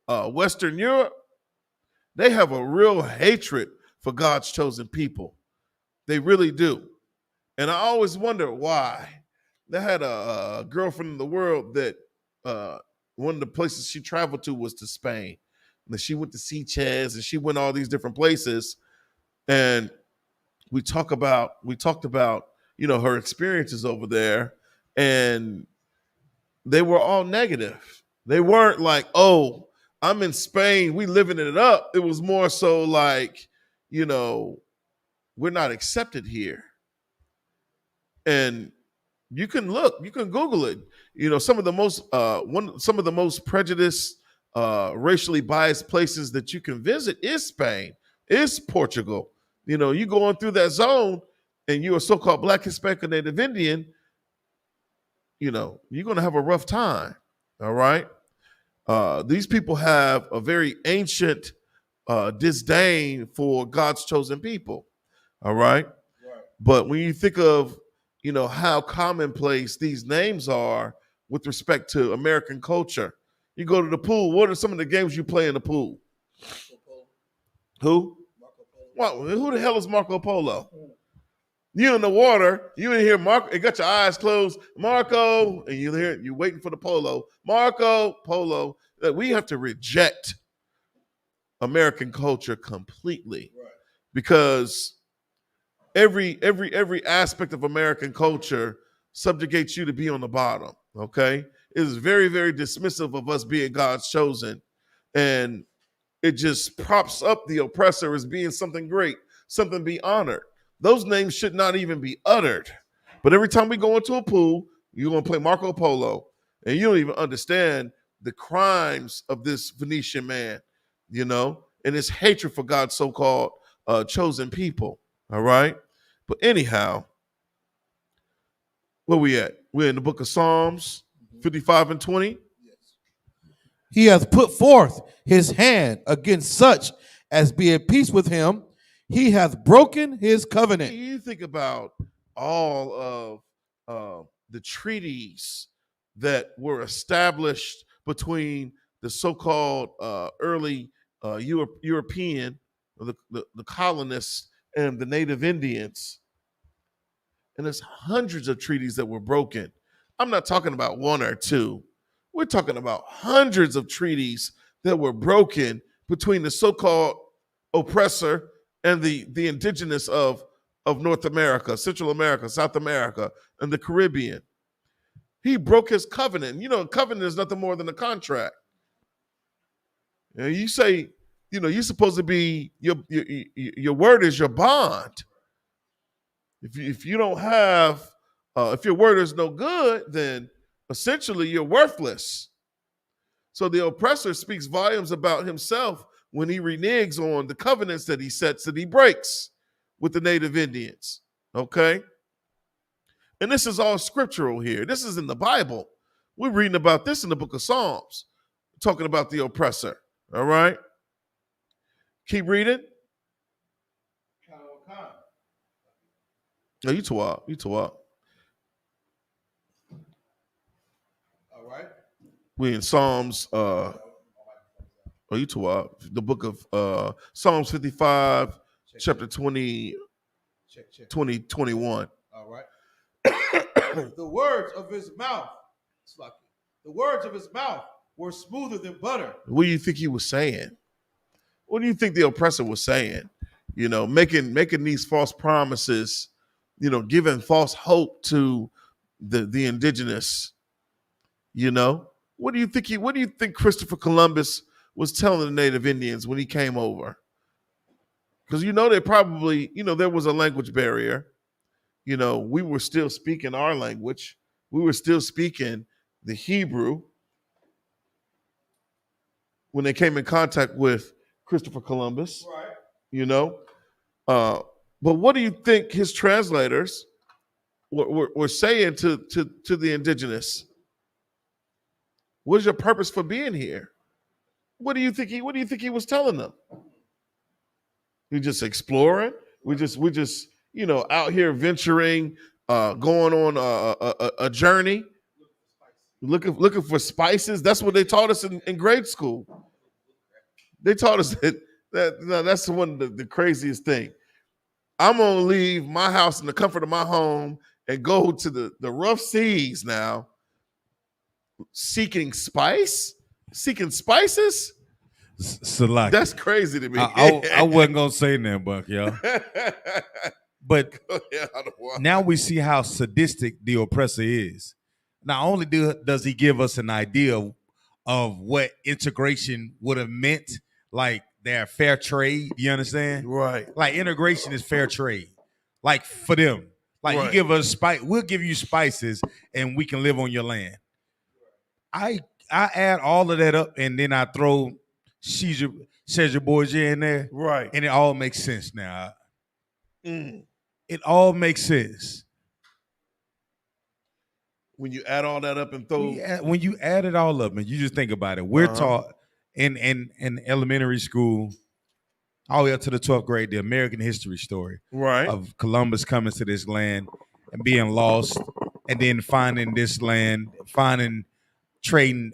Western Europe, they have a real hatred for God's chosen people. They really do. And I always wonder why. They had a girlfriend in the world that one of the places she traveled to was to Spain. And she went to Sitges and she went all these different places. And we talked about, her experiences over there. And they were all negative. They weren't like, oh, I'm in Spain, we living it up. It was more so like, we're not accepted here. And you can Google it. Some of the most prejudiced, racially biased places that you can visit is Spain, is Portugal. You going through that zone and you're a so-called Black, Hispanic, or Native Indian, you're going to have a rough time. All right. These people have a very ancient disdain for God's chosen people. All right. But when you think of, how commonplace these names are with respect to American culture, you go to the pool. What are some of the games you play in the pool? Who? Who the hell is Marco Polo? You in the water, you in here, Marco, you got your eyes closed, Marco, and you waiting for the polo. Marco Polo. We have to reject American culture completely, because every aspect of American culture subjugates you to be on the bottom. Okay, it is very, very dismissive of us being God's chosen, and it just props up the oppressor as being something great, something to be honored. Those names should not even be uttered. But every time we go into a pool, you're going to play Marco Polo, and you don't even understand the crimes of this Venetian man, and his hatred for God's so-called chosen people. All right? But anyhow, where we at? We're in the book of Psalms 55 and 20. He hath put forth his hand against such as be at peace with him. He hath broken his covenant. You think about all of the treaties that were established between the so-called early European, the colonists, and the Native Indians. And there's hundreds of treaties that were broken. I'm not talking about one or two. We're talking about hundreds of treaties that were broken between the so-called oppressor and the indigenous of North America, Central America, South America, and the Caribbean. He broke his covenant. Covenant is nothing more than a contract. You say, you're supposed to be, your word is your bond. If you don't have, if your word is no good, then essentially you're worthless. So the oppressor speaks volumes about himself when he reneges on the covenants that he sets, that he breaks with the Native Indians. Okay? And this is all scriptural here. This is in the Bible. We're reading about this in the book of Psalms, talking about the oppressor. All right? Keep reading. No, you too up. All right. We in Psalms, you too up. The book of Psalms 55, chapter 20, 21. All right. The words of his mouth, were smoother than butter. What do you think he was saying? What do you think the oppressor was saying? Making these false promises giving false hope to the indigenous. What do you think Christopher Columbus was telling the Native Indians when he came over? Because they probably, there was a language barrier. We were still speaking our language. We were still speaking the Hebrew when they came in contact with Christopher Columbus. Right. But what do you think his translators were saying to the indigenous? What is your purpose for being here? What do you think he was telling them? We just exploring. We just out here venturing, going on a journey, looking for spices. That's what they taught us in grade school. They taught us that's one of the craziest thing. I'm gonna leave my house in the comfort of my home and go to the rough seas now, seeking spices. Select. That's crazy to me. I wasn't gonna say nothing, Buck, yo. But now we see how sadistic the oppressor is. Not only does he give us an idea of what integration would have meant, like their fair trade, you understand? Right. Like integration is fair trade. Like for them. Like you give us we'll give you spices and we can live on your land. I add all of that up and then I throw Cesar Borgia in there. Right. And it all makes sense now. It all makes sense. When you add all that up and throw... When you add it all up and you just think about it, we're taught in elementary school all the way up to the 12th grade, the American history story of Columbus coming to this land and being lost and then finding this land, trading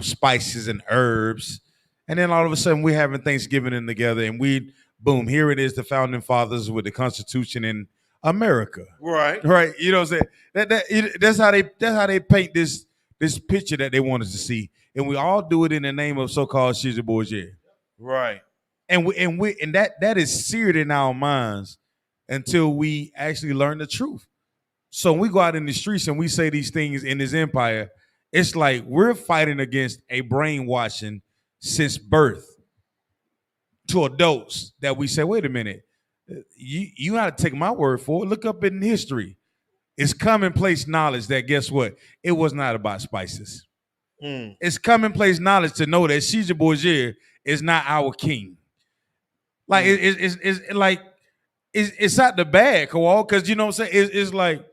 spices and herbs. And then all of a sudden we're having Thanksgiving together and boom, here it is, the founding fathers with the Constitution in America. Right. You know what I'm saying? That's how they paint this picture that they want us to see. And we all do it in the name of so-called Cesar Borgia. Right. And that is seared in our minds until we actually learn the truth. So when we go out in the streets and we say these things in this empire, it's like we're fighting against a brainwashing since birth to adults that we say, wait a minute, you got to take my word for it. Look up in history. It's commonplace knowledge that guess what? It was not about spices. It's commonplace knowledge to know that Cesar Borgia is not our king. Like it's not the bad, Kowal, because you know what I'm saying? It's like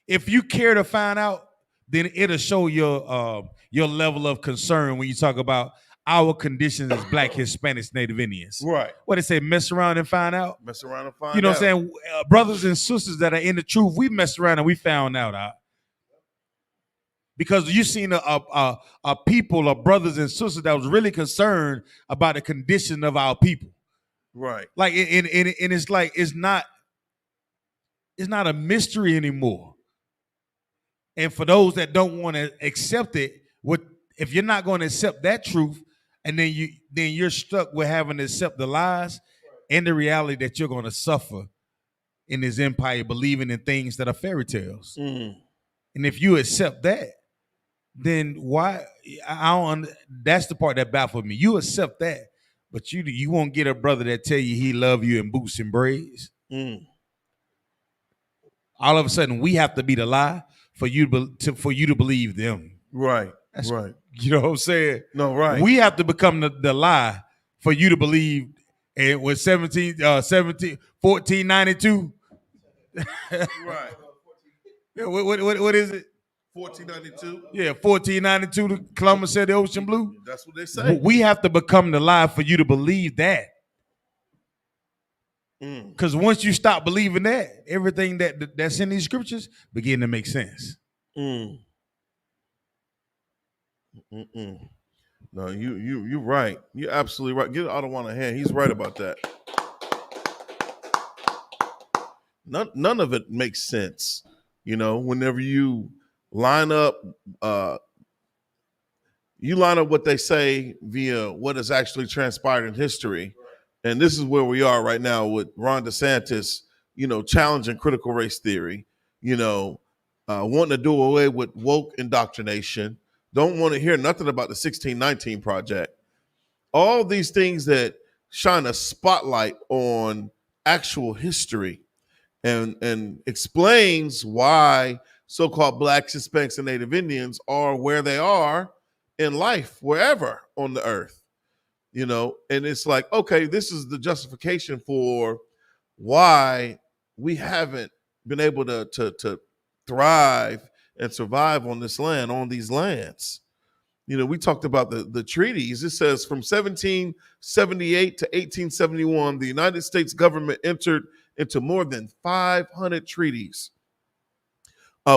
if you care to find out, then it'll show your level of concern when you talk about our conditions as Black, Hispanics, Native Indians. Right. What they say, mess around and find out? Mess around and find out. You know what I'm saying? Brothers and sisters that are in the truth, we messed around and we found out. Because you seen a people of brothers and sisters that was really concerned about the condition of our people. Right. Like, and it's like, it's not a mystery anymore. And for those that don't want to accept it, if you're not going to accept that truth, and then you're stuck with having to accept the lies and the reality that you're going to suffer in this empire, believing in things that are fairy tales. And if you accept that, then why? That's the part that baffled me. You accept that, but you won't get a brother that tell you he love you in boots and braids. All of a sudden, we have to be the lie for you to believe them. Right. That's right. You know what I'm saying? No, right. We have to become the lie for you to believe. And with 1492. Right. What is it? 1492. Yeah, 1492. Columbus said the ocean blue. That's what they say. We have to become the lie for you to believe that. Because once you stop believing that, everything that's in these scriptures begin to make sense. No, you're right. You're absolutely right. Get Ottawa a hand. He's right about that. None of it makes sense. Whenever you line up what they say via what has actually transpired in history. And this is where we are right now with Ron DeSantis challenging critical race theory, wanting to do away with woke indoctrination, don't want to hear nothing about the 1619 Project. All these things that shine a spotlight on actual history and explains why so-called Blacks, Hispanics, and Native Indians are where they are in life, wherever on the earth. And it's like, okay, this is the justification for why we haven't been able to thrive and survive on this land, on these lands. We talked about the treaties. It says from 1778 to 1871, the United States government entered into more than 500 treaties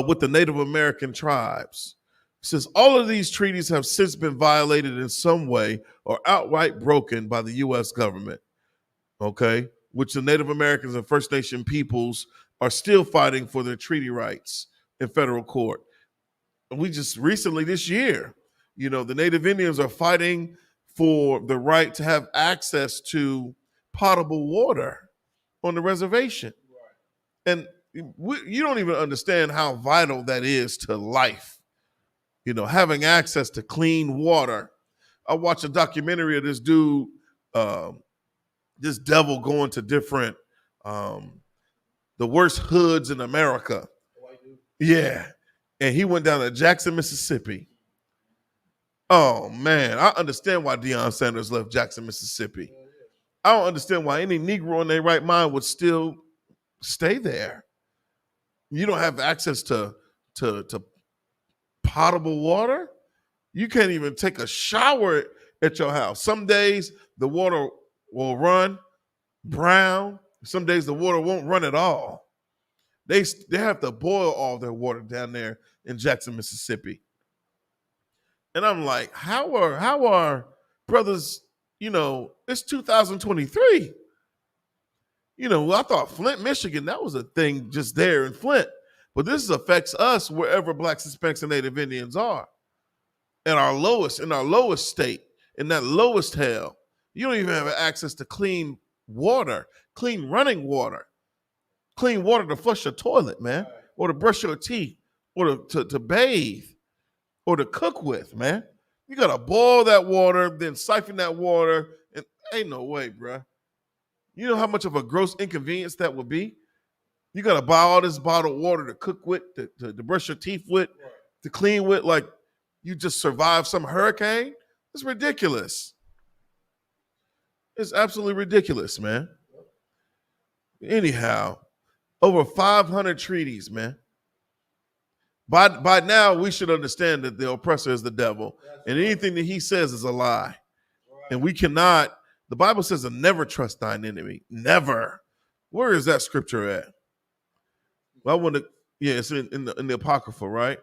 with the Native American tribes. It says all of these treaties have since been violated in some way or outright broken by the U.S. government, okay, which the Native Americans and First Nation peoples are still fighting for their treaty rights in federal court. And we just recently this year, the Native Indians are fighting for the right to have access to potable water on the reservation. Right. And you don't even understand how vital that is to life, having access to clean water. I watched a documentary of this dude, this devil going to different, the worst hoods in America. Yeah. And he went down to Jackson, Mississippi. Oh, man, I understand why Deion Sanders left Jackson, Mississippi. I don't understand why any Negro in their right mind would still stay there. You don't have access to potable water. You can't even take a shower at your house. Some days the water will run brown. Some days the water won't run at all. They have to boil all their water down there in Jackson, Mississippi. And I'm like, how are brothers, it's 2023. I thought Flint, Michigan, that was a thing just there in Flint. But this affects us wherever Blacks, Hispanics, and Native Indians are. In our lowest state, in that lowest hell, you don't even have access to clean water, clean running water, clean water to flush your toilet, man, or to brush your teeth, or to bathe, or to cook with, man. You got to boil that water, then siphon that water, and ain't no way, bruh. You know how much of a gross inconvenience that would be? You got to buy all this bottled water to cook with, to brush your teeth with, to clean with, like you just survived some hurricane? It's ridiculous. It's absolutely ridiculous, man. Anyhow, over 500 treaties, man. By now, we should understand that the oppressor is the devil, and anything that he says is a lie. And we cannot, the Bible says to never trust thine enemy. Never. Where is that scripture at? Well, I want to, it's in the Apocrypha, right?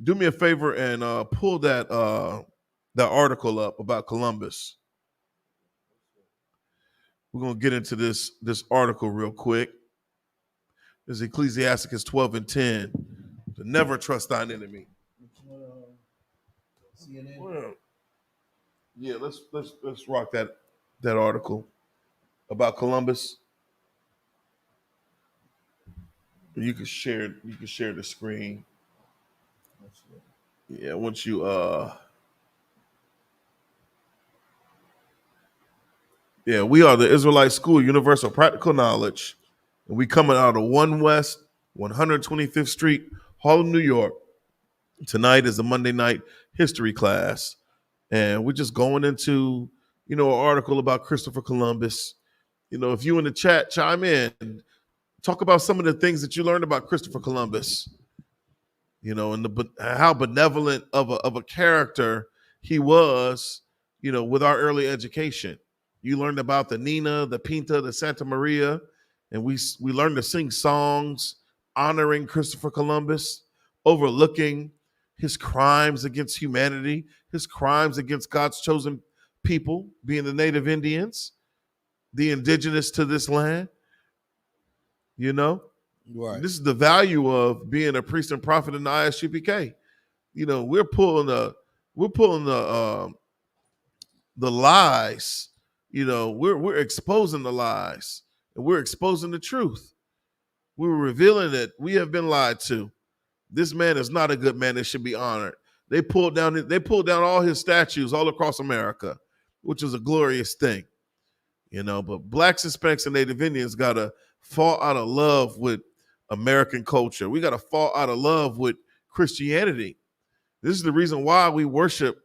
Do me a favor and pull that article up about Columbus. We're going to get into this article real quick. This is Ecclesiasticus 12 and 10. To never trust thine enemy. CNN? Yeah, let's rock that article about Columbus. You can share the screen. Yeah, once you we are the Israelite School Universal Practical Knowledge, and we coming out of 1 West 125th Street, Harlem, New York. Tonight is a Monday night history class, and we're just going into an article about Christopher Columbus. If you in the chat, chime in, talk about some of the things that you learned about Christopher Columbus. And how benevolent of a character he was. With our early education, you learned about the Nina, the Pinta, the Santa Maria, and we learned to sing songs honoring Christopher Columbus, overlooking his crimes against humanity, his crimes against God's chosen people, being the Native Indians, the indigenous to this land. Right. This is the value of being a priest and prophet in the I.S.U.P.K. We're pulling the lies. We're exposing the lies, and we're exposing the truth. We were revealing that we have been lied to. This man is not a good man that should be honored. They pulled down all his statues all across America, which is a glorious thing. But blacks, Hispanics, and Native Indians got to fall out of love with American culture. We got to fall out of love with Christianity. This is the reason why we worship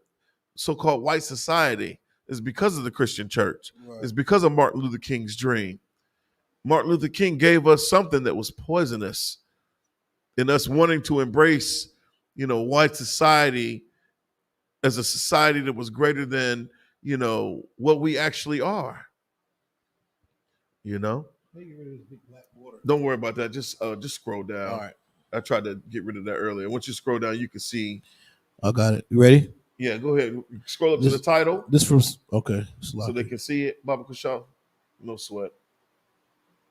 so-called white society. Is because of the Christian church. Right. It's because of Martin Luther King's dream. Martin Luther King gave us something that was poisonous in us wanting to embrace, white society as a society that was greater than, what we actually are. Don't worry about that. Just scroll down. All right. I tried to get rid of that earlier. Once you scroll down, you can see. I got it. You ready? Yeah, go ahead. Scroll up to the title. Okay. So they can see it, Baba Kushaw. No sweat.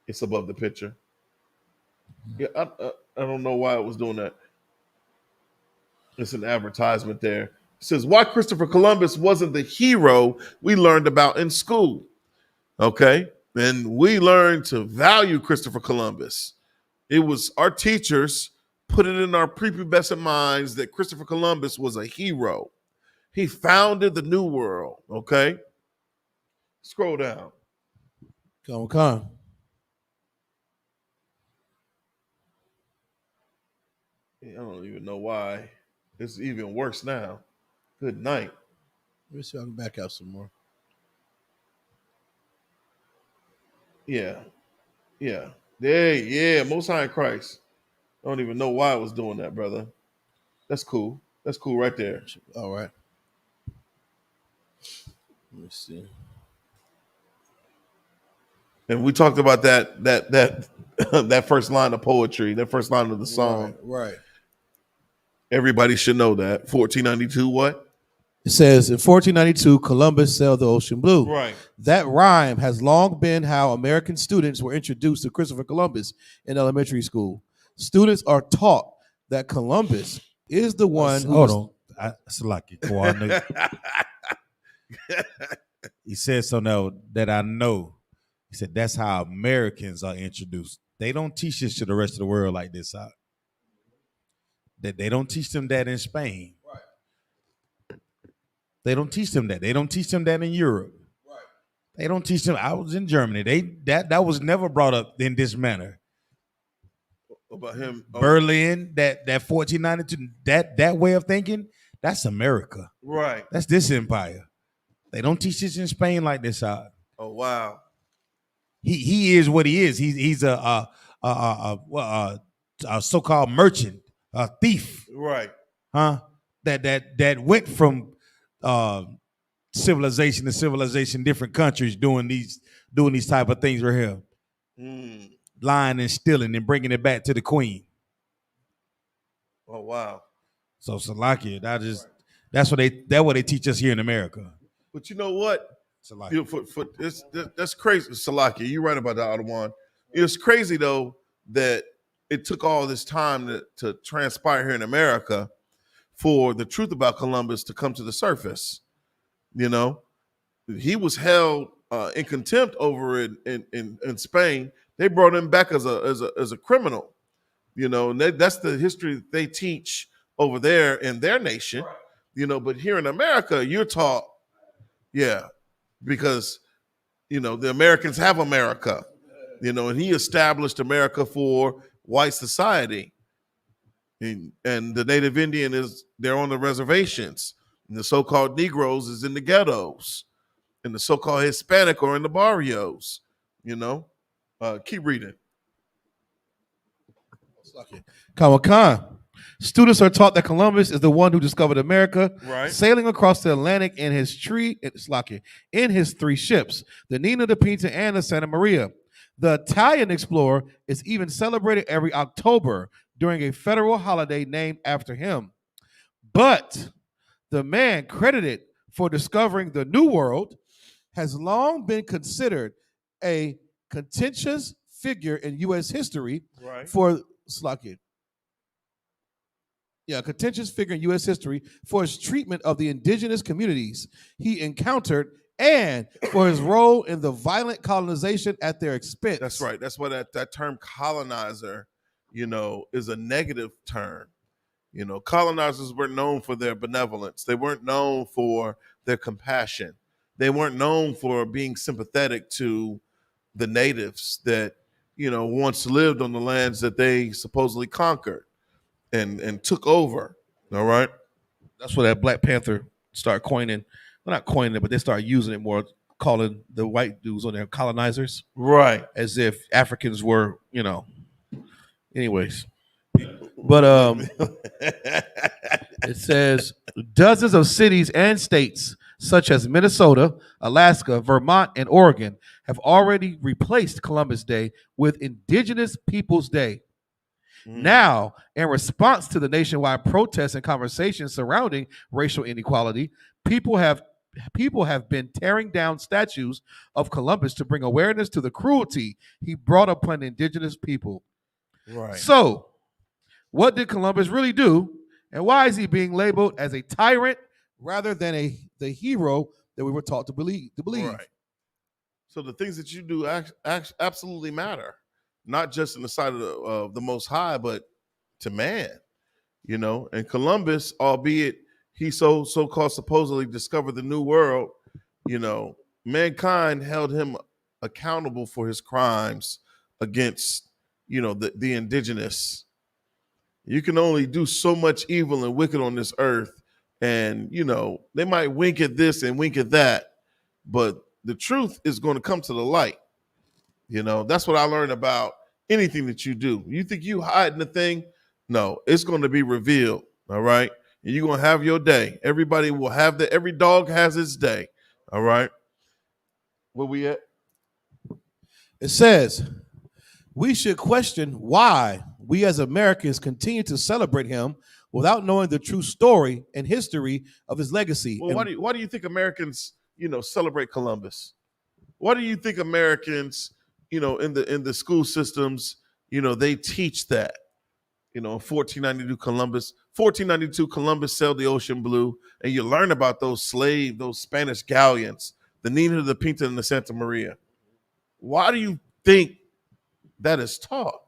It's above the picture. Yeah, I don't know why it was doing that. It's an advertisement there. It says, why Christopher Columbus wasn't the hero we learned about in school. Okay? And we learned to value Christopher Columbus. It was our teachers put it in our prepubescent minds that Christopher Columbus was a hero. He founded the New World, okay? Scroll down. Come. I don't even know why. It's even worse now. Good night. Let me see if I can back out some more. Yeah. Yeah, Most High in Christ. I don't even know why I was doing that, brother. That's cool. That's cool right there. All right. Let me see. And we talked about that first line of poetry, that first line of the song. Right. Everybody should know that. 1492, what? It says, in 1492, Columbus sailed the ocean blue. Right. That rhyme has long been how American students were introduced to Christopher Columbus in elementary school. Students are taught that Columbus is the one who... Hold on. It's like you coordinate. He said something that I know. He said that's how Americans are introduced. They don't teach this to the rest of the world like this. That they don't teach them that in Spain. Right. They don't teach them that. They don't teach them that in Europe. Right. They don't teach them. I was in Germany. That was never brought up in this manner. About him, Berlin, that 1492, that way of thinking, that's America. Right. That's this empire. They don't teach this in Spain like this. Oh wow. He is what he is. He's a so-called merchant, a thief. Right. Huh? That went from civilization to civilization, different countries doing these type of things right here. Lying and stealing and bringing it back to the queen. Oh wow. So Salakia, that's what they teach us here in America. But you know what? That's crazy. Salakia, you're right about that, Adawan. It's crazy though that it took all this time to transpire here in America for the truth about Columbus to come to the surface. He was held in contempt over in Spain. They brought him back as a criminal, and that's the history that they teach over there in their nation, But here in America, you're taught, because the Americans have America, and he established America for white society, and the Native Indian they're on the reservations, and the so-called Negroes is in the ghettos, and the so-called Hispanic are in the barrios. Keep reading. Khan. Students are taught that Columbus is the one who discovered America, right, sailing across the Atlantic in his three ships, the Nina, the Pinta, and the Santa Maria. The Italian explorer is even celebrated every October during a federal holiday named after him. But the man credited for discovering the New World has long been considered a contentious figure in U.S. history contentious figure in U.S. history for his treatment of the indigenous communities he encountered and for his role in the violent colonization at their expense. That's right. That's why that term colonizer, is a negative term. Colonizers were known for their benevolence. They weren't known for their compassion. They weren't known for being sympathetic to the natives that, once lived on the lands that they supposedly conquered and took over. All right. That's where that Black Panther started coining. Well, not coining it, but they started using it more, calling the white dudes on there colonizers. Right. As if Africans were, anyways. But it says dozens of cities and states such as Minnesota, Alaska, Vermont, and Oregon have already replaced Columbus Day with Indigenous Peoples Day. Now, in response to the nationwide protests and conversations surrounding racial inequality, people have been tearing down statues of Columbus to bring awareness to the cruelty he brought upon indigenous people. Right. So, what did Columbus really do, and why is he being labeled as a tyrant rather than the hero that we were taught to believe? Right. So the things that you do absolutely matter, not just in the sight of the Most High, but to man. And Columbus, albeit he so-called supposedly discovered the New World, mankind held him accountable for his crimes against, the indigenous. You can only do so much evil and wicked on this earth. And, they might wink at this and wink at that, but the truth is going to come to the light. That's what I learned about anything that you do. You think you hiding the thing? No, it's going to be revealed. All right. And you're going to have your day. Everybody will have every dog has its day. All right. Where we at? It says, we should question why we as Americans continue to celebrate him without knowing the true story and history of his legacy. Well, why do you think Americans, celebrate Columbus? Why do you think Americans, in the school systems, they teach that? In 1492 Columbus sailed the ocean blue, and you learn about those Spanish galleons, the Nina, the Pinta, and the Santa Maria. Why do you think that is taught?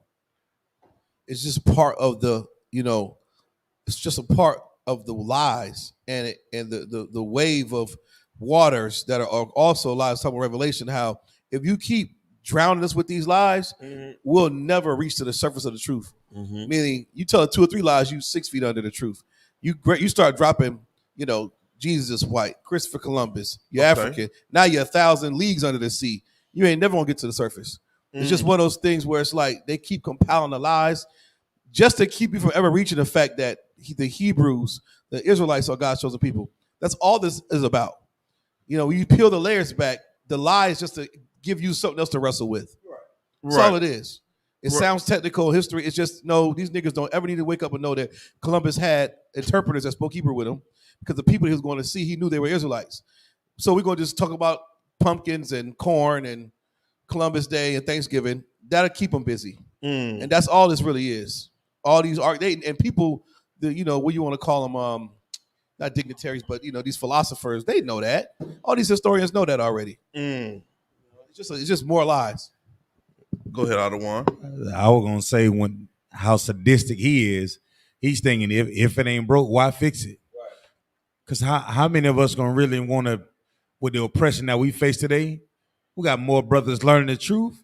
It's just part of the, it's just a part of the lies and the wave of waters that are also lies. Talking about Revelation, how if you keep drowning us with these lies, we'll never reach to the surface of the truth. Meaning, you tell 2 or 3 lies, you 6 feet under the truth. You start dropping, Jesus is white, Christopher Columbus, you're African. Now you're 1,000 leagues under the sea. You ain't never gonna get to the surface. It's just one of those things where it's like they keep compiling the lies just to keep you from ever reaching the fact that the Hebrews, the Israelites, are God's chosen people. That's all this is about. When you peel the layers back, the lie is just to give you something else to wrestle with. That's all it is. It sounds technical history. It's just, no, these niggas don't ever need to wake up and know that Columbus had interpreters that spoke Hebrew with him, because the people he was going to see, he knew they were Israelites. So we're going to just talk about pumpkins and corn and Columbus Day and Thanksgiving. That'll keep them busy. And that's all this really is. All these and people, what you want to call them, not dignitaries, but these philosophers, they know that. All these historians know that already. It's just more lies. Go ahead, Adawan. I was gonna say how sadistic he is. He's thinking if it ain't broke, why fix it? Because how many of us gonna really want to, with the oppression that we face today? We got more brothers learning the truth,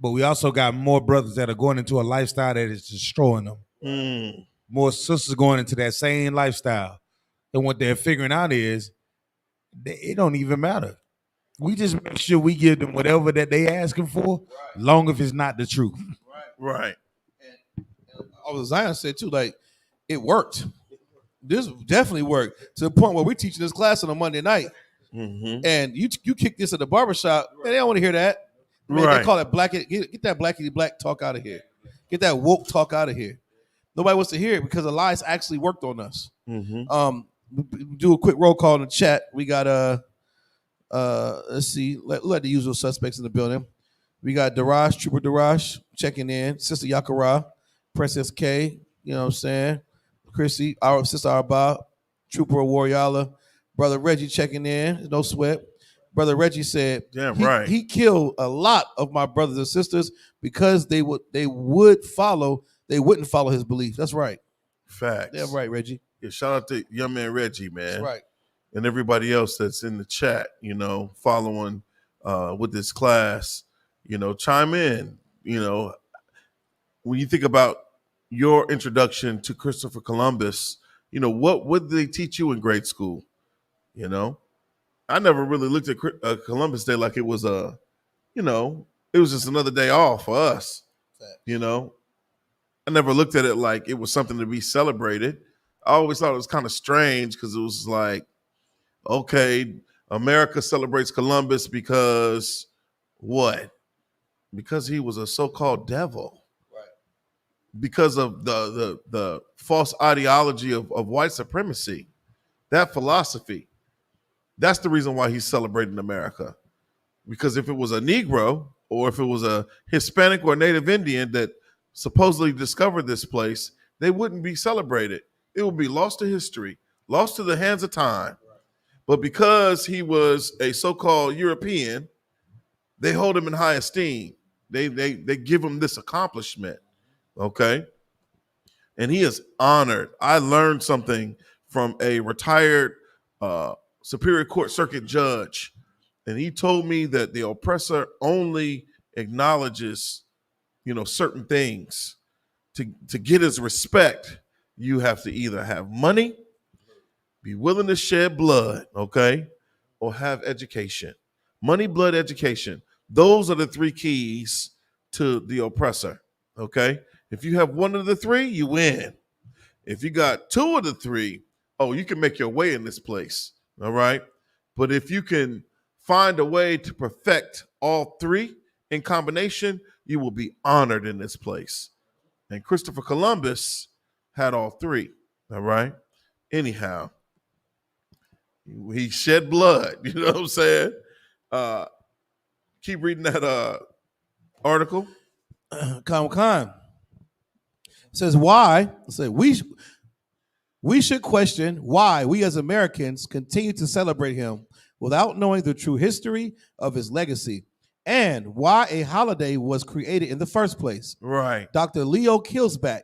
but we also got more brothers that are going into a lifestyle that is destroying them. More sisters going into that same lifestyle, and what they're figuring out is it don't even matter. We just make sure we give them whatever that they asking for, long if it's not the truth. Right. And Zion said too, like, it worked. This definitely worked to the point where we're teaching this class on a Monday night, and you kick this at the barbershop, man, they don't want to hear that. Man, they call it get that blackity black talk out of here. Get that woke talk out of here. Nobody wants to hear it because the lies actually worked on us. Do a quick roll call in the chat. We got let's see. Let the usual suspects in the building. We got Daraj, Trooper Daraj, checking in. Sister Yakara, Princess K, you know what I'm saying? Chrissy, our sister Arba, Trooper Warriala, Brother Reggie checking in. No sweat. Brother Reggie said, he killed a lot of my brothers and sisters because they wouldn't follow his belief. That's right. Facts. That's right, Reggie. Yeah, shout out to young man Reggie, man. That's right. And everybody else that's in the chat, following with this class, chime in. When you think about your introduction to Christopher Columbus, what did they teach you in grade school? I never really looked at Columbus Day like it was it was just another day off for us. I never looked at it like it was something to be celebrated. I always thought it was kind of strange because it was like, okay, America celebrates Columbus because what? Because he was a so-called devil. Right. Because of the false ideology of white supremacy, that philosophy. That's the reason why he's celebrating America. Because if it was a Negro or if it was a Hispanic or Native Indian that supposedly discovered this place, they wouldn't be celebrated. It would be lost to history, lost to the hands of time. Right. But because he was a so-called European, they hold him in high esteem. They give him this accomplishment, okay? And he is honored. I learned something from a retired Superior Court Circuit judge, and he told me that the oppressor only acknowledges, certain things. To get his respect, you have to either have money, be willing to shed blood, okay, or have education. Money, blood, education. Those are the three keys to the oppressor, okay? If you have one of the three, you win. If you got two of the three, you can make your way in this place. All right. But if you can find a way to perfect all three in combination, you will be honored in this place. And Christopher Columbus had all three. All right. Anyhow, he shed blood. You know what I'm saying? Keep reading that article. Khan says, why? Say we should question why we as Americans continue to celebrate him without knowing the true history of his legacy and why a holiday was created in the first place. Right. Dr. Leo Kilsback,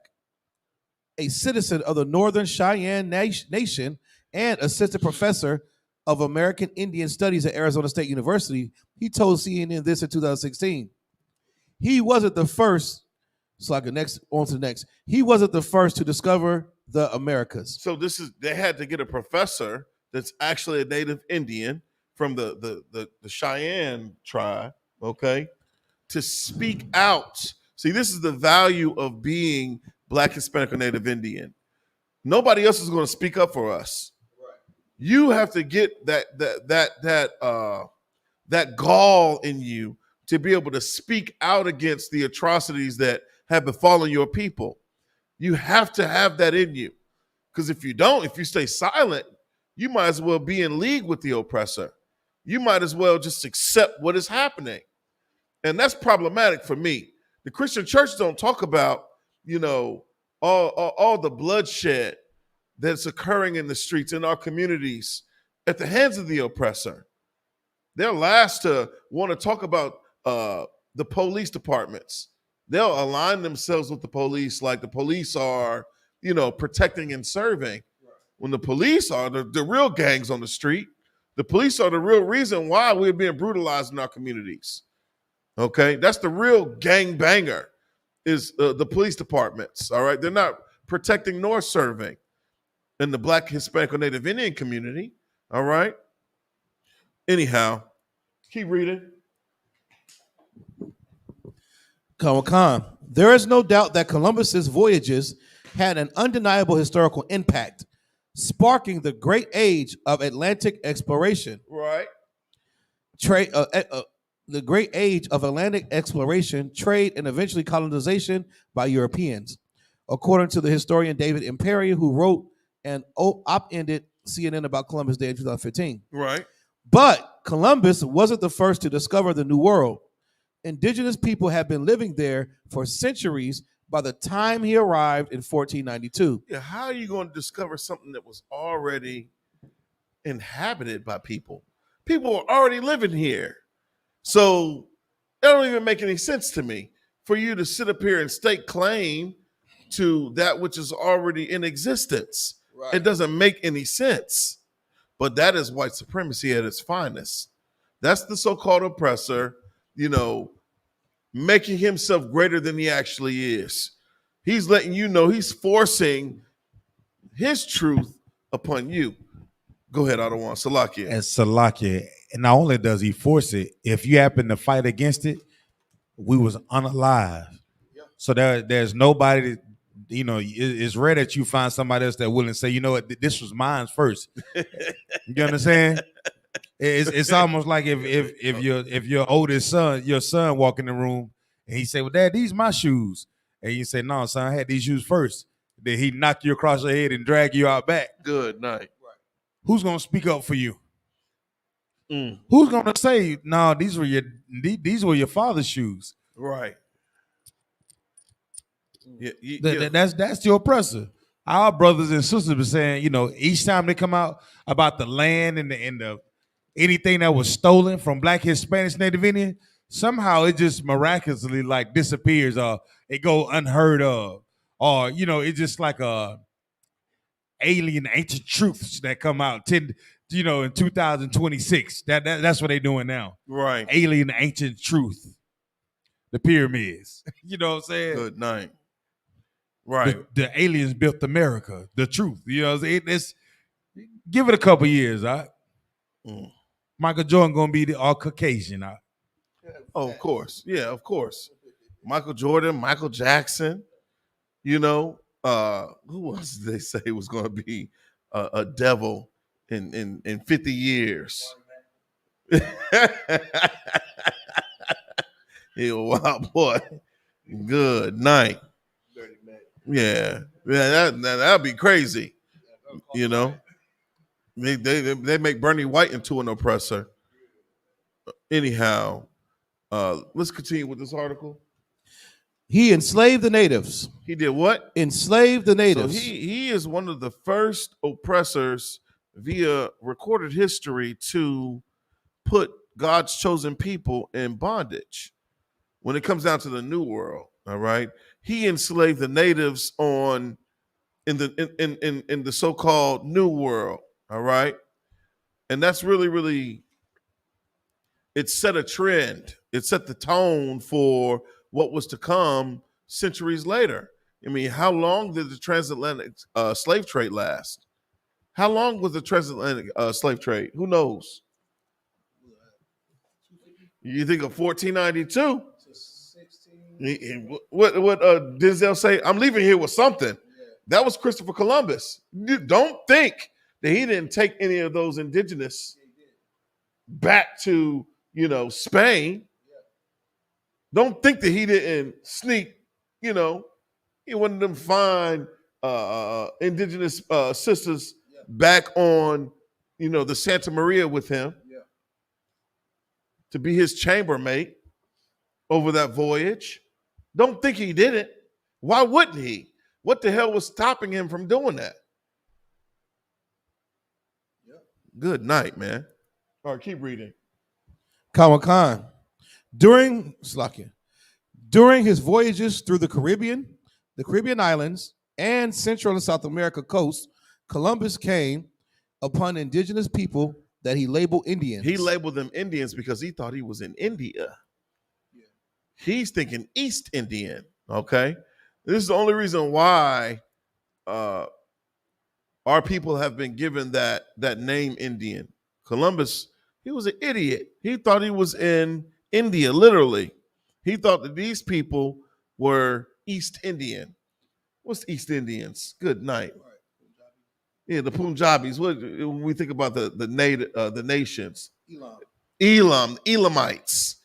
a citizen of the Northern Cheyenne Nation and assistant professor of American Indian Studies at Arizona State University, he told CNN this in 2016. He wasn't the first. So on to the next. He wasn't the first to discover the Americas. So they had to get a professor that's actually a native Indian from the Cheyenne tribe, okay, to speak out. See, this is the value of being Black, Hispanic, or Native Indian. Nobody else is going to speak up for us. Right. You have to get that gall in you to be able to speak out against the atrocities that have befallen your people. You have to have that in you. Because if you don't, if you stay silent, you might as well be in league with the oppressor. You might as well just accept what is happening. And that's problematic for me. The Christian church don't talk about, all the bloodshed that's occurring in the streets, in our communities, at the hands of the oppressor. They're last to want to talk about the police departments. They'll align themselves with the police like the police are, protecting and serving. Right. When the police are the real gangs on the street. The police are the real reason why we're being brutalized in our communities. Okay? That's the real gang banger is the police departments, all right? They're not protecting nor serving in the Black, Hispanic, or Native Indian community, all right? Anyhow, keep reading. Khan. There is no doubt that Columbus's voyages had an undeniable historical impact, sparking the great age of Atlantic exploration. Right. The great age of Atlantic exploration, trade, and eventually colonization by Europeans. According to the historian David Imperi, who wrote an op-ended CNN about Columbus Day in 2015. Right. But Columbus wasn't the first to discover the New World. Indigenous people had been living there for centuries by the time he arrived in 1492. Yeah, how are you going to discover something that was already inhabited by people? People are already living here. So it don't even make any sense to me for you to sit up here and stake claim to that which is already in existence. Right. It doesn't make any sense. But that is white supremacy at its finest. That's the so-called oppressor, making himself greater than he actually is. He's letting you know he's forcing his truth upon you. Go ahead, Adawan. Salakia. And Salakia. And not only does he force it, if you happen to fight against it, we was unalive. Yeah. So there's nobody, it's rare that you find somebody else that willing to say, you know what, this was mine first. You understand? It's almost like if your oldest son, your son walk in the room and he say, well, Dad, these my shoes. And you say, no, son, I had these shoes first. Then he knock you across the head and drag you out back. Good night. Right. Who's going to speak up for you? Who's going to say, no, these were your father's shoes? Right. Yeah. That's the oppressor. Our brothers and sisters been saying, each time they come out about the land and the anything that was stolen from Black, Hispanic, Native Indian, somehow it just miraculously like disappears or it go unheard of. Or, it's just like alien ancient truths that come out in 2026. That's what they're doing now. Right. Alien ancient truth. The pyramids. You know what I'm saying? Good night. Right. The aliens built America. The truth. You know what I'm saying? Give it a couple years, all right? Michael Jordan gonna be all Caucasian, all right? Oh, of course. Yeah, of course. Michael Jordan, Michael Jackson, who else did they say was going to be a devil in 50 years? Yeah, wow, boy. Good night. Yeah, that'd be crazy. They make Bernie White into an oppressor. Anyhow, let's continue with this article. He enslaved the natives. He did what? Enslaved the natives. So he is one of the first oppressors via recorded history to put God's chosen people in bondage. When it comes down to the New World, all right, he enslaved the natives in the so-called New World, all right, and that's really, really, it set a trend. It set the tone for what was to come centuries later. I mean, how long did the transatlantic slave trade last? How long was the transatlantic slave trade? Who knows? You think of 1492? What Denzel say? I'm leaving here with something. That was Christopher Columbus. You don't think that he didn't take any of those indigenous back to Spain. Don't think that he didn't sneak, he wanted them fine indigenous sisters back on, the Santa Maria with him to be his chambermaid over that voyage. Don't think he did it. Why wouldn't he? What the hell was stopping him from doing that? Good night, man. All right, keep reading. Khan. During his voyages through the Caribbean islands, and Central and South America coast, Columbus came upon indigenous people that he labeled Indians. He labeled them Indians because he thought he was in India. Yeah. He's thinking East Indian, okay? This is the only reason why our people have been given that name Indian. Columbus, he was an idiot. He thought he was in India, literally. He thought that these people were East Indian. What's East Indians? Good night. Yeah, the Punjabis. What when we think about the nations? Elamites.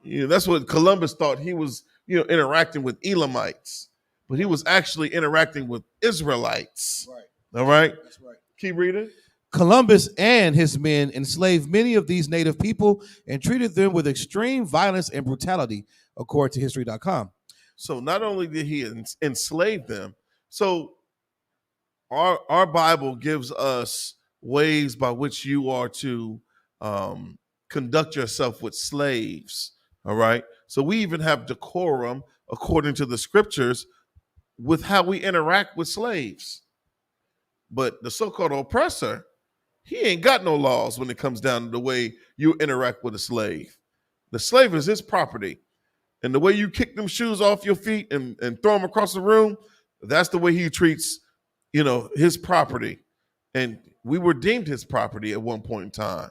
That's what Columbus thought. He was, interacting with Elamites, but he was actually interacting with Israelites. Right. All right. That's right. Keep reading. Columbus and his men enslaved many of these native people and treated them with extreme violence and brutality, according to history.com. So not only did he enslave them, so our Bible gives us ways by which you are to conduct yourself with slaves. All right. So we even have decorum according to the scriptures with how we interact with slaves. But the so-called oppressor, he ain't got no laws when it comes down to the way you interact with a slave. The slave is his property. And the way you kick them shoes off your feet and throw them across the room, that's the way he treats, his property. And we were deemed his property at one point in time.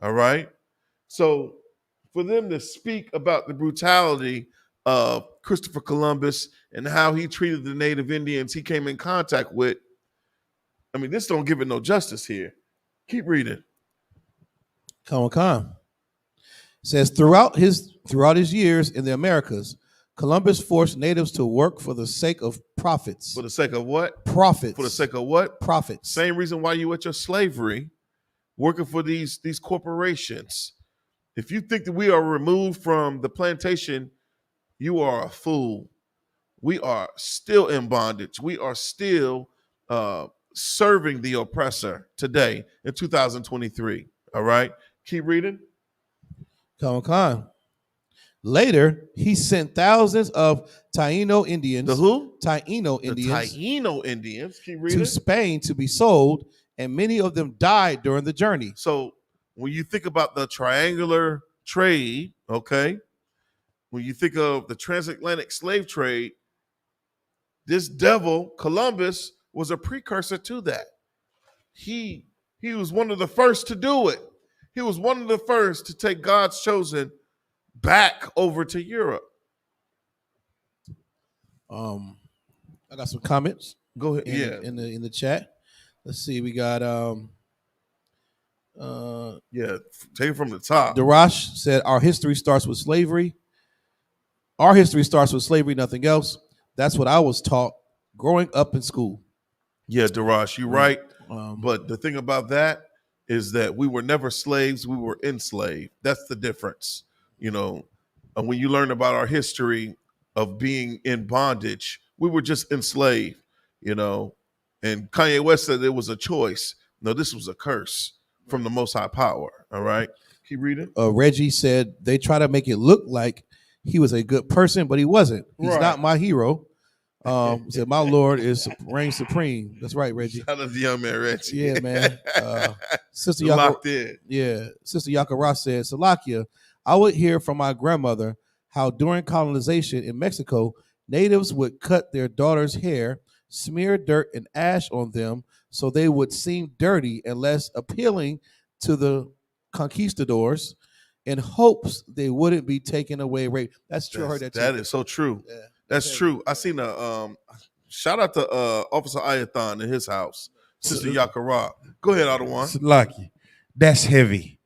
All right. So for them to speak about the brutality of Christopher Columbus and how he treated the native Indians he came in contact with, I mean, this don't give it no justice here. Keep reading. Come on. Says throughout his years in the Americas, Columbus forced natives to work for the sake of profits. For the sake of what? Profits. For the sake of what? Profits. Same reason why you at your slavery, working for these corporations. If you think that we are removed from the plantation, you are a fool. We are still in bondage. We are still serving the oppressor today in 2023. All right? Keep reading. Come on. Later, he sent thousands of Taino Indians. The who? Taino Indians. The Taino Indians. Keep reading. To Spain to be sold, and many of them died during the journey. So when you think about the triangular trade, okay, when you think of the transatlantic slave trade, this devil, Columbus, was a precursor to that. He was one of the first to do it. He was one of the first to take God's chosen back over to Europe. I got some comments. Go ahead. In the chat. Let's see. We got take it from the top. Darash said our history starts with slavery. Our history starts with slavery, nothing else. That's what I was taught growing up in school. Yeah, Darash, you're right. But the thing about that is that we were never slaves, we were enslaved. That's the difference. And when you learn about our history of being in bondage, we were just enslaved, And Kanye West said it was a choice. No, this was a curse from the Most High Power. All right. Keep reading. Reggie said they try to make it look like he was a good person, but he wasn't. He's not my hero. Said my Lord reigns supreme. That's right, Reggie. Shout out to young man Reggie. Yeah, man. Sister locked in. Yeah, Sister Yakara said, Salakia, I would hear from my grandmother how during colonization in Mexico, natives would cut their daughters' hair, smear dirt and ash on them so they would seem dirty and less appealing to the conquistadors in hopes they wouldn't be taken away. That's true. I heard that too. That is so true. Yeah. That's true. I seen a shout out to Officer Ayathon in his house, Sister Yakara. Go ahead, Adawan. Lucky. That's heavy.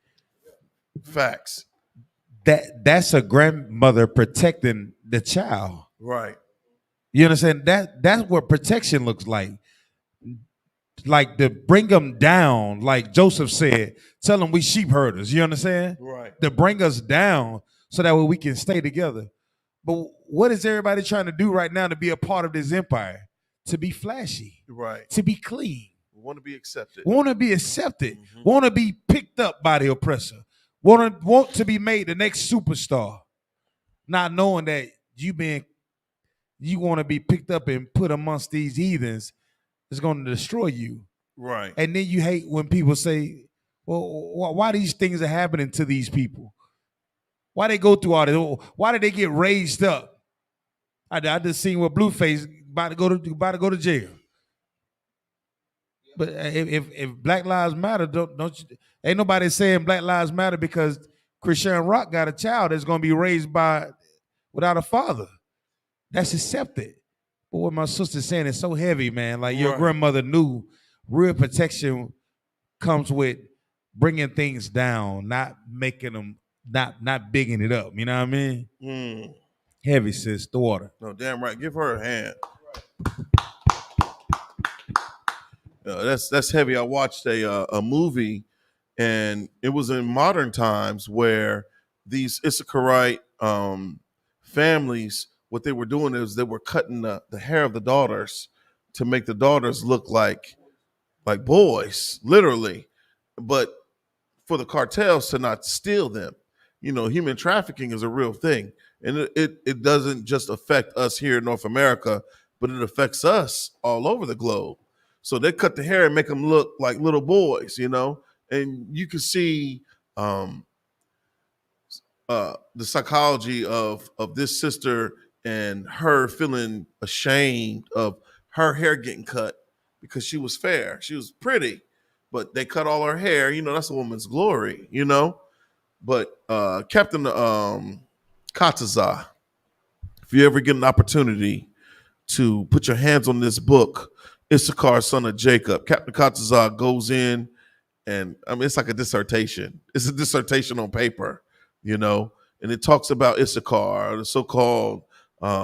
Facts. That's a grandmother protecting the child. Right. You understand? That's what protection looks like. Like to bring them down, like Joseph said, tell them we sheep herders. You understand? Right. To bring us down so that way we can stay together. But what is everybody trying to do right now to be a part of this empire? To be flashy. Right. To be clean. We want to be accepted. Want to be accepted. Mm-hmm. Want to be picked up by the oppressor. Want to be made the next superstar. Not knowing that you want to be picked up and put amongst these heathens is going to destroy you. Right. And then you hate when people say, well, why these things are happening to these people? Why they go through all this? Why did they get raised up? I just seen what Blueface about to go to jail. But if Black Lives Matter, don't you, ain't nobody saying Black Lives Matter because Christian Rock got a child that's gonna be raised without a father. That's accepted. But what my sister's saying is so heavy, man. Like your grandmother knew real protection comes with bringing things down, not making them. Not bigging it up, you know what I mean? Mm. Heavy, sis, the water. No, damn right. Give her a hand. That's heavy. I watched a movie, and it was in modern times where these Issacharite families, what they were doing is they were cutting the hair of the daughters to make the daughters look like boys, literally. But for the cartels to not steal them. Human trafficking is a real thing. And it doesn't just affect us here in North America, but it affects us all over the globe. So they cut the hair and make them look like little boys, and you can see the psychology of this sister and her feeling ashamed of her hair getting cut because she was fair. She was pretty, but they cut all her hair. That's a woman's glory, But Captain Kataza, if you ever get an opportunity to put your hands on this book, Issachar, son of Jacob, Captain Kataza goes in, and it's like a dissertation. It's a dissertation on paper, and it talks about Issachar, the so-called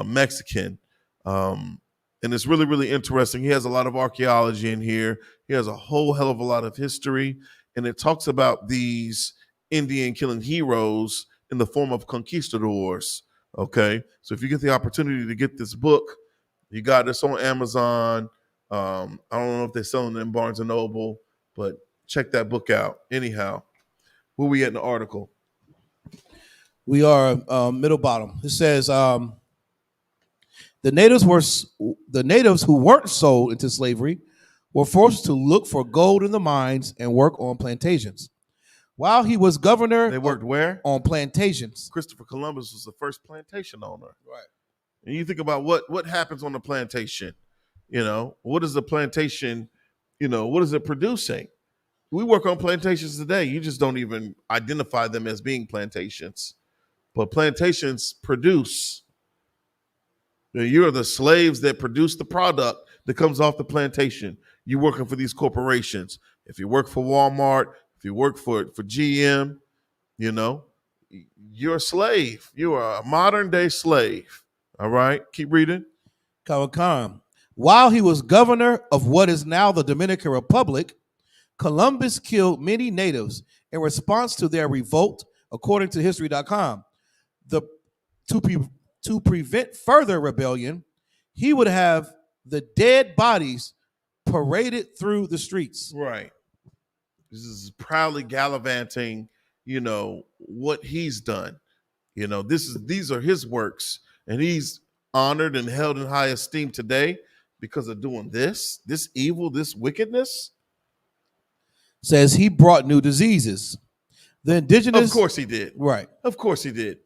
Mexican. And it's really, really interesting. He has a lot of archaeology in here. He has a whole hell of a lot of history, and it talks about these Indian killing heroes in the form of conquistadors. Okay, so if you get the opportunity to get this book, you got this on Amazon. I don't know if they're selling it in Barnes and Noble, but check that book out. Anyhow, where we at in the article? We are middle bottom. It says the natives who weren't sold into slavery were forced to look for gold in the mines and work on plantations. While he was governor, they worked where? On plantations. Christopher Columbus was the first plantation owner. Right. And you think about what happens on the plantation. What is the plantation? What is it producing? We work on plantations today. You just don't even identify them as being plantations. But plantations produce. You're the slaves that produce the product that comes off the plantation. You're working for these corporations. If you work for Walmart, if you work for GM, you're a slave. You are a modern day slave. All right, keep reading. Kawakan. While he was governor of what is now the Dominican Republic, Columbus killed many natives in response to their revolt, according to History.com. To prevent further rebellion, he would have the dead bodies paraded through the streets. Right. This is proudly gallivanting, what he's done. These are his works, and he's honored and held in high esteem today because of doing this evil, this wickedness. Says he brought new diseases. The indigenous, of course he did. Right. Of course he did.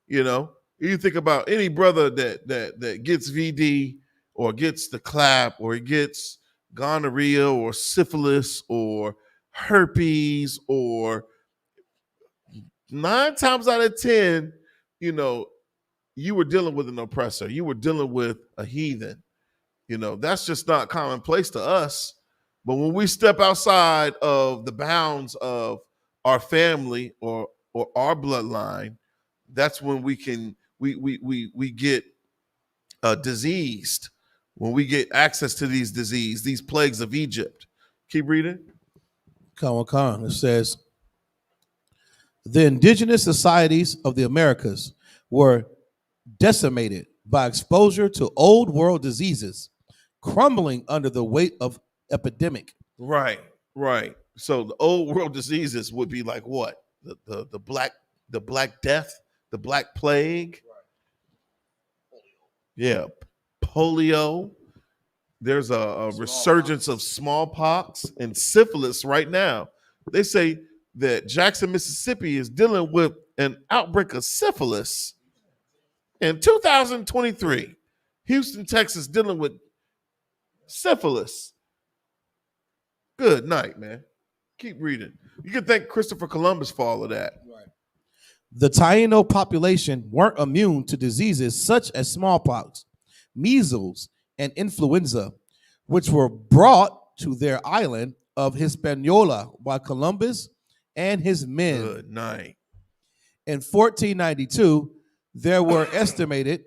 You think about any brother that gets VD or gets the clap or he gets gonorrhea or syphilis or herpes, or 9 times out of 10, you were dealing with an oppressor. You were dealing with a heathen. That's just not commonplace to us. But when we step outside of the bounds of our family or our bloodline, that's when we get diseased, when we get access to these plagues of Egypt. Keep reading. Kawakan. It says the indigenous societies of the Americas were decimated by exposure to old world diseases, crumbling under the weight of epidemic. Right. So the old world diseases would be like what? The black death, the black plague. Right. Yeah, polio. There's a resurgence of smallpox and syphilis right now. They say that Jackson, Mississippi is dealing with an outbreak of syphilis in 2023. Houston, Texas dealing with syphilis. Good night, man. Keep reading. You can thank Christopher Columbus for all of that. Right. The Taino population weren't immune to diseases such as smallpox, measles, and influenza, which were brought to their island of Hispaniola by Columbus and his men. Good night. In 1492, there were estimated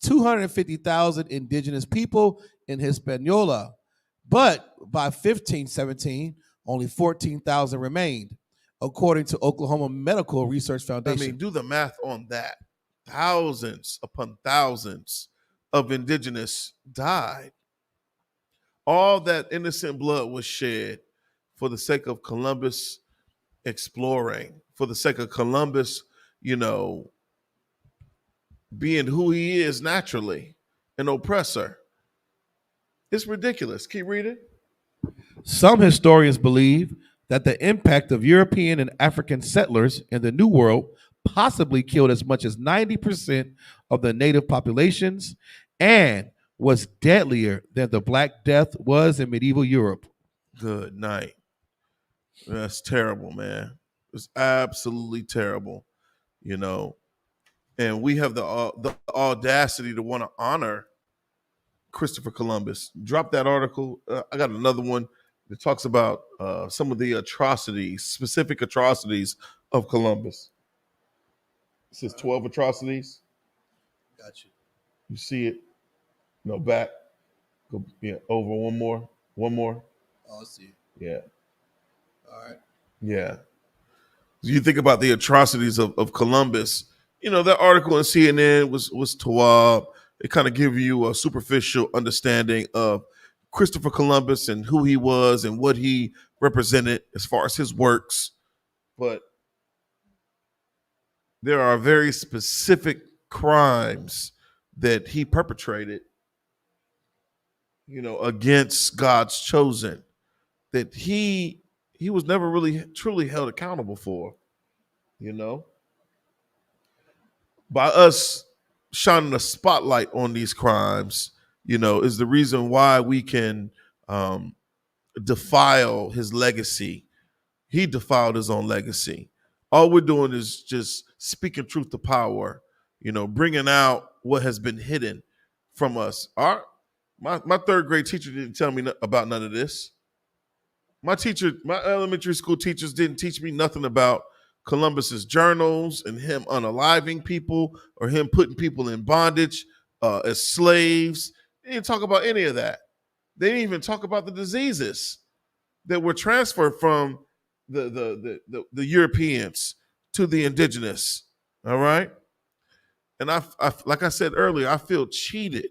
250,000 indigenous people in Hispaniola, but by 1517, only 14,000 remained, according to Oklahoma Medical Research Foundation. Do the math on that. Thousands upon thousands of indigenous died. All that innocent blood was shed for the sake of Columbus exploring for the sake of Columbus, being who he is naturally, an oppressor. It's ridiculous. Keep reading. Some historians believe that the impact of European and African settlers in the New World possibly killed as much as 90% of the native populations and was deadlier than the Black Death was in medieval Europe. Good night. That's terrible, man. It's absolutely terrible, And we have the audacity to want to honor Christopher Columbus. Drop that article. I got another one that talks about some of the atrocities, specific atrocities of Columbus. It says 12 atrocities. Got you. You see it? No, back. Go, over one more. One more. Oh, I see. Yeah. All right. Yeah. You think about the atrocities of Columbus. That article in CNN was THAWADAH. It kind of give you a superficial understanding of Christopher Columbus and who he was and what he represented as far as his works. But there are very specific crimes that he perpetrated, against God's chosen, that he was never really truly held accountable for, By us shining a spotlight on these crimes, is the reason why we can defile his legacy. He defiled his own legacy. All we're doing is just speaking truth to power, bringing out what has been hidden from us. My third grade teacher didn't tell me about none of this. My elementary school teachers didn't teach me nothing about Columbus's journals and him unaliving people or him putting people in bondage as slaves. They didn't talk about any of that. They didn't even talk about the diseases that were transferred from the Europeans to the indigenous. All right. And I like I said earlier, I feel cheated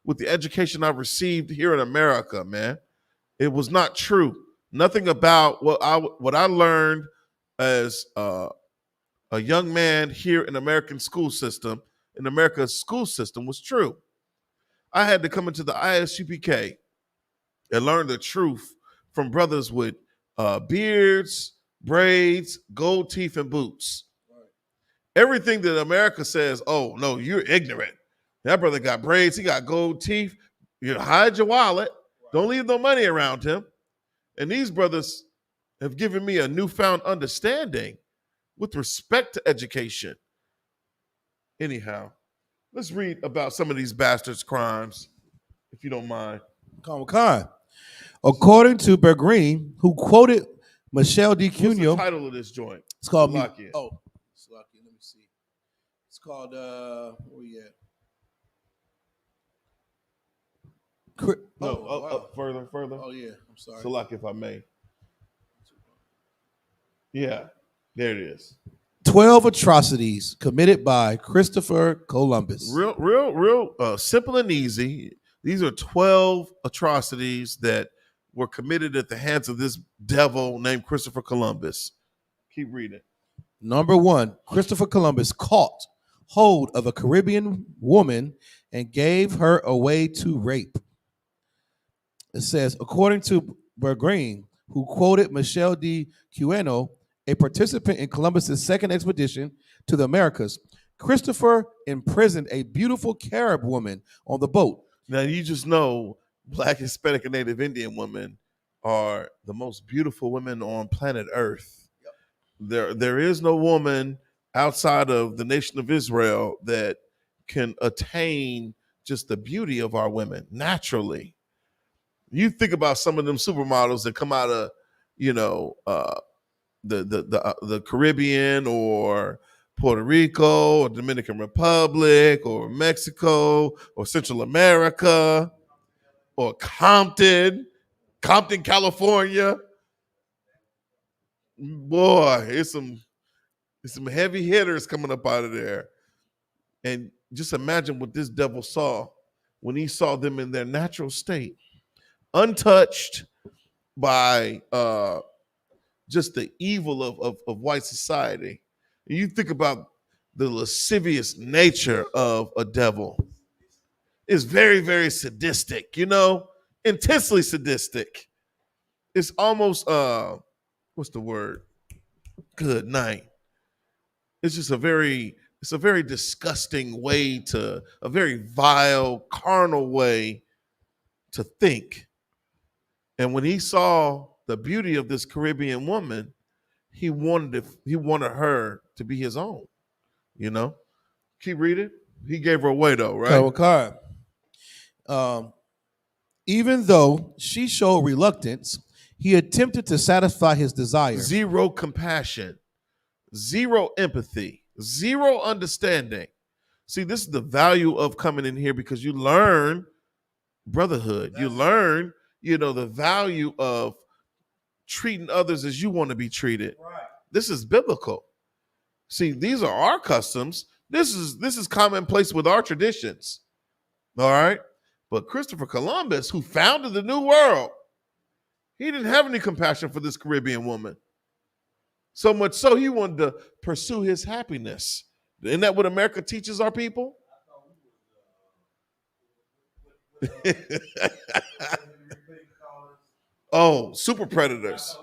with the education I've received here in America, man. It was not true. Nothing about what I learned as a young man here in America's school system was true. I had to come into the I.S.U.P.K and learn the truth from brothers with beards, braids, gold teeth, and boots. Right. Everything that America says, oh, no, you're ignorant. That brother got braids, he got gold teeth. Hide your wallet. Right. Don't leave no money around him. And these brothers have given me a newfound understanding with respect to education. Anyhow, let's read about some of these bastards' crimes, if you don't mind. Con. According to Bergreen, who quoted Michelle D. Cuneo. What's the title of this joint? It's called Salakia. Salakia. Let me see. It's called where we at? Up further. Oh yeah, I'm sorry. Salakia, if I may. Yeah, there it is. 12 atrocities committed by Christopher Columbus. Real simple and easy. These are 12 atrocities that were committed at the hands of this devil named Christopher Columbus. Keep reading. Number 1, Christopher Columbus caught hold of a Caribbean woman and gave her away to rape. It says, according to Bergreen, who quoted Michelle D. Cuneo, a participant in Columbus's second expedition to the Americas, Christopher imprisoned a beautiful Carib woman on the boat. Now, you just know Black, Hispanic, and Native Indian women are the most beautiful women on planet Earth. Yep. There is no woman outside of the nation of Israel that can attain just the beauty of our women naturally. You think about some of them supermodels that come out of, the Caribbean or Puerto Rico or Dominican Republic or Mexico or Central America or Compton, California. Boy, it's some heavy hitters coming up out of there. And just imagine what this devil saw when he saw them in their natural state, untouched by just the evil of white society. And you think about the lascivious nature of a devil. It's very, very sadistic, intensely sadistic. It's almost what's the word? Good night. It's just a very disgusting way a very vile, carnal way to think. And when he saw the beauty of this Caribbean woman, he wanted her to be his own. Keep reading. He gave her away though, right? Even though she showed reluctance, he attempted to satisfy his desire. Zero compassion, zero empathy, zero understanding. See, this is the value of coming in here, because you learn brotherhood. You learn, the value of treating others as you want to be treated. Right. This is biblical. See, these are our customs. This is commonplace with our traditions. All right? But Christopher Columbus, who founded the New World, he didn't have any compassion for this Caribbean woman. So much so he wanted to pursue his happiness. Isn't that what America teaches our people? Oh, super predators.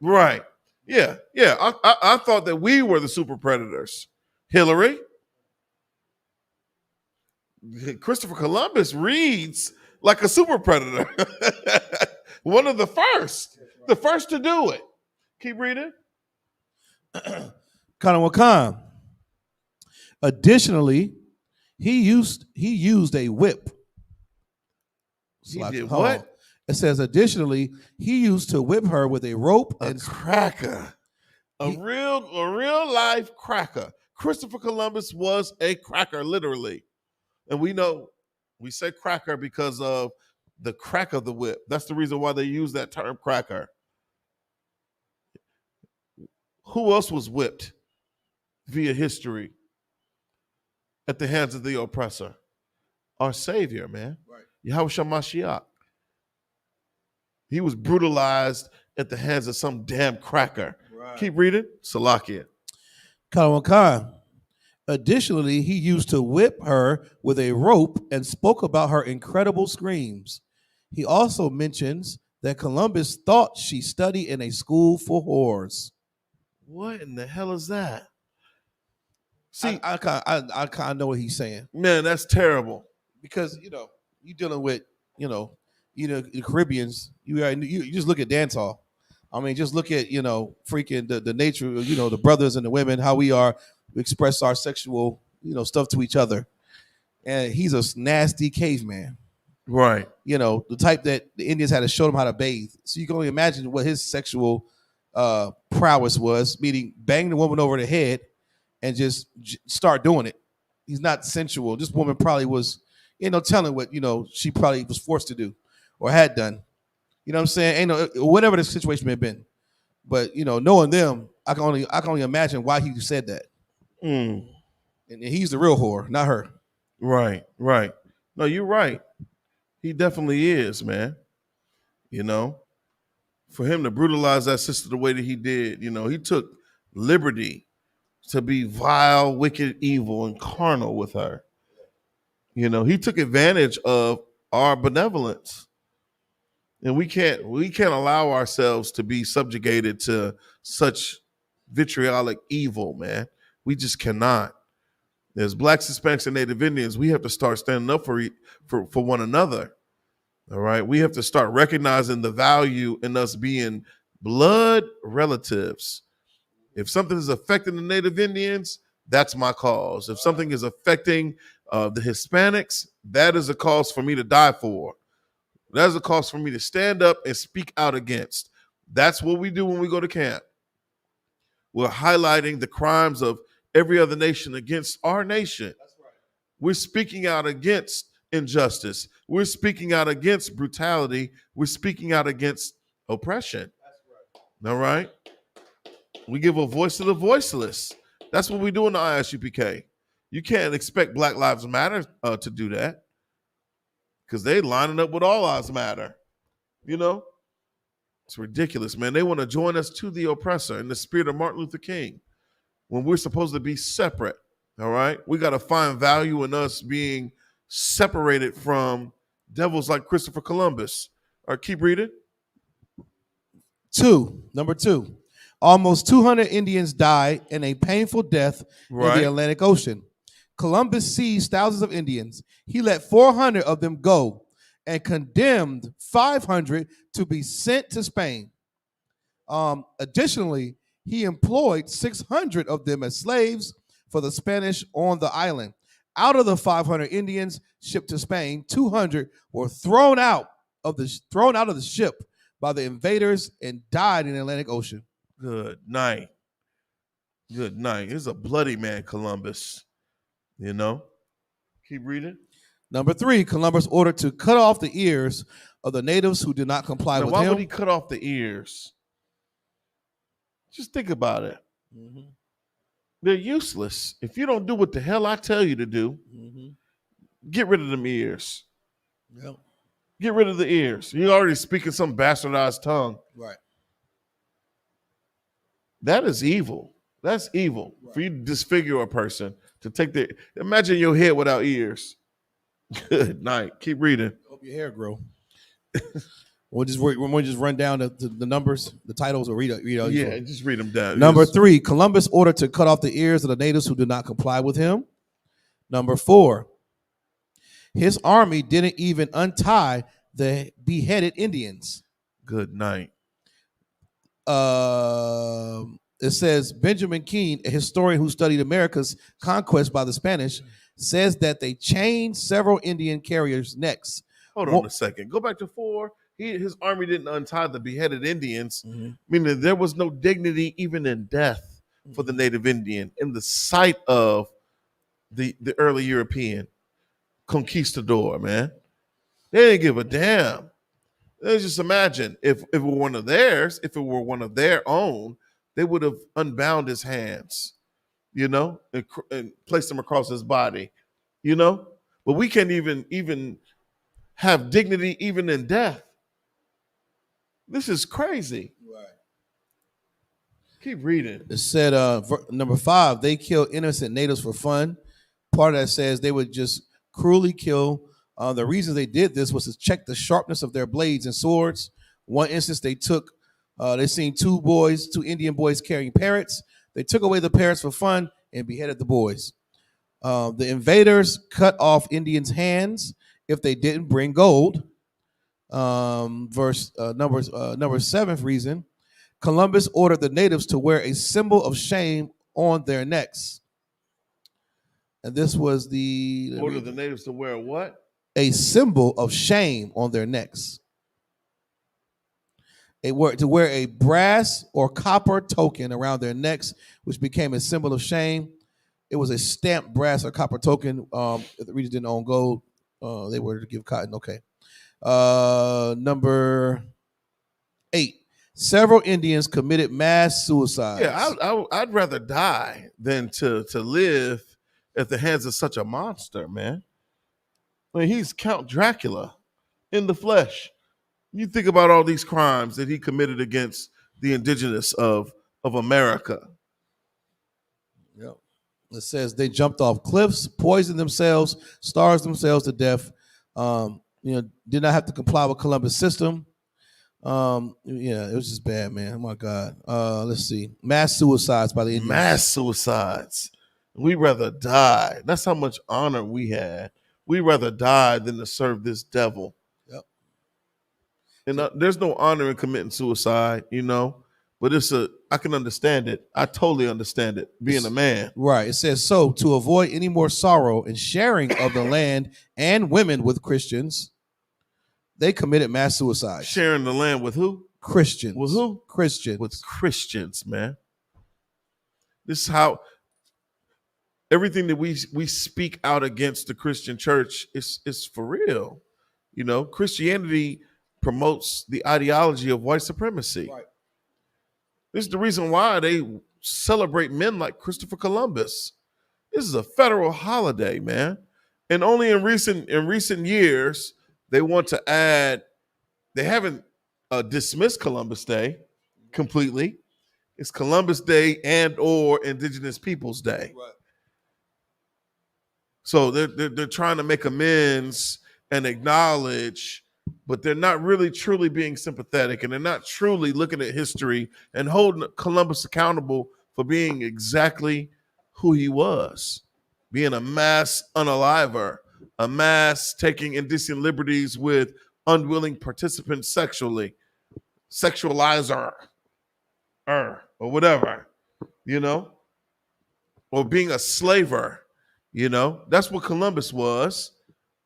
Right. Yeah. I thought that we were the super predators. Hillary. Christopher Columbus reads like a super predator. One of the first to do it. Keep reading. Kanawakan. Additionally, he used a whip. He did what? It says, additionally, he used to whip her with a rope and cracker. A real life cracker. Christopher Columbus was a cracker, literally. And we say cracker because of the crack of the whip. That's the reason why they use that term cracker. Who else was whipped via history at the hands of the oppressor? Our Savior, man. Right. Yahushua Mashiach. He was brutalized at the hands of some damn cracker. Right. Keep reading. Salakia. Kalawakan. Additionally, he used to whip her with a rope and spoke about her incredible screams. He also mentions that Columbus thought she studied in a school for whores. What in the hell is that? See, I kind of know what he's saying. Man, that's terrible. Because you're dealing with the Caribbeans. You just look at dance hall. I mean, just look at freaking the nature of the brothers and the women, how we express our sexual stuff to each other. And he's a nasty caveman. Right. The type that the Indians had to show him how to bathe. So you can only imagine what his sexual prowess was, meaning bang the woman over the head and just start doing it. He's not sensual. This woman probably was, telling what, she probably was forced to do or had done. You know what I'm saying? Whatever the situation may have been. But, knowing them, I can only imagine why he said that. And he's the real whore, not her. Right. No, you're right. He definitely is, man. For him to brutalize that sister the way that he did, he took liberty to be vile, wicked, evil, and carnal with her. He took advantage of our benevolence. And we can't allow ourselves to be subjugated to such vitriolic evil, man. We just cannot. As Blacks, Hispanics, and Native Indians, we have to start standing up for one another. All right. We have to start recognizing the value in us being blood relatives. If something is affecting the Native Indians, that's my cause. If something is affecting the Hispanics, that is a cause for me to die for. That is a cause for me to stand up and speak out against. That's what we do when we go to camp. We're highlighting the crimes of every other nation against our nation. That's right. We're speaking out against injustice. We're speaking out against brutality. We're speaking out against oppression. That's right. All right? We give a voice to the voiceless. That's what we do in the I.S.U.P.K. You can't expect Black Lives Matter to do that because they lining up with All Lives Matter, It's ridiculous, man. They want to join us to the oppressor in the spirit of Martin Luther King when we're supposed to be separate, all right? We got to find value in us being separated from devils like Christopher Columbus. All right, keep reading. Number two, almost 200 Indians died in a painful death in the Atlantic Ocean. Columbus seized thousands of Indians. He let 400 of them go and condemned 500 to be sent to Spain. Additionally, he employed 600 of them as slaves for the Spanish on the island. Out of the 500 Indians shipped to Spain, 200 were thrown out of the ship by the invaders and died in the Atlantic Ocean. Good night. Good night. He's a bloody man, Columbus. You know? Keep reading. Number three, Columbus ordered to cut off the ears of the natives who did not comply with him. Why would he cut off the ears? Just think about it. Mm-hmm. They're useless. If you don't do what the hell I tell you to do, get rid of them ears. Yep. Get rid of the ears. You're already speaking some bastardized tongue. Right. That is evil. That's evil. Right. For you to disfigure a person, to take the... Imagine your head without ears. Good night. Keep reading. Hope your hair grow. We'll just run down the numbers, the titles, or read out. Yeah, just read them down. Number three, Columbus ordered to cut off the ears of the natives who did not comply with him. Number four, his army didn't even untie the beheaded Indians. Good night. It says Benjamin Keene, a historian who studied America's conquest by the Spanish, says that they chained several Indian carriers' necks. Hold on a second. Go back to 4. His army didn't untie the beheaded Indians, meaning there was no dignity even in death for the native Indian in the sight of the early European conquistador, man. They didn't give a damn. Let's just imagine if it were one of theirs, if it were one of their own, they would have unbound his hands, and placed them across his body, But we can't even have dignity even in death. This is crazy. Right. Keep reading. It said, number 5, they killed innocent natives for fun. Part of that says they would just cruelly kill. The reason they did this was to check the sharpness of their blades and swords. One instance, they seen two Indian boys carrying parrots. They took away the parrots for fun and beheaded the boys. The invaders cut off Indians' hands if they didn't bring gold. Number 7th reason, Columbus ordered the natives to wear a symbol of shame on their necks. And this was ordered the natives to wear what? A symbol of shame on their necks. To wear a brass or copper token around their necks, which became a symbol of shame. It was a stamped brass or copper token. If the region didn't own gold, they were to give cotton. Okay. Number 8. Several Indians committed mass suicide. Yeah, I'd rather die than to live at the hands of such a monster, man. I mean, he's Count Dracula in the flesh. You think about all these crimes that he committed against the indigenous of America. Yep. It says they jumped off cliffs, poisoned themselves, starved themselves to death. Did not have to comply with Columbus' system. It was just bad, man. Oh my God. Let's see. Mass suicides by the Indians. Mass suicides. We'd rather die. That's how much honor we had. We'd rather die than to serve this devil. Yep. And there's no honor in committing suicide, but I can understand it. I totally understand it, being a man. Right. It says, so to avoid any more sorrow and sharing of the land and women with Christians, they committed mass suicide. Sharing the land with who? Christians. With who? Christians. With Christians, man. This is how everything that we speak out against the Christian church is for real. Christianity promotes the ideology of white supremacy. Right. This is the reason why they celebrate men like Christopher Columbus. This is a federal holiday, man. And only in recent years, they want to add, they haven't dismiss Columbus Day completely. It's Columbus Day and or Indigenous Peoples Day. Right. So they're trying to make amends and acknowledge, but they're not really truly being sympathetic, and they're not truly looking at history and holding Columbus accountable for being exactly who he was, being a mass unaliver, a mass taking indecent liberties with unwilling participants sexually, sexualizer, or whatever, or being a slaver. That's what Columbus was.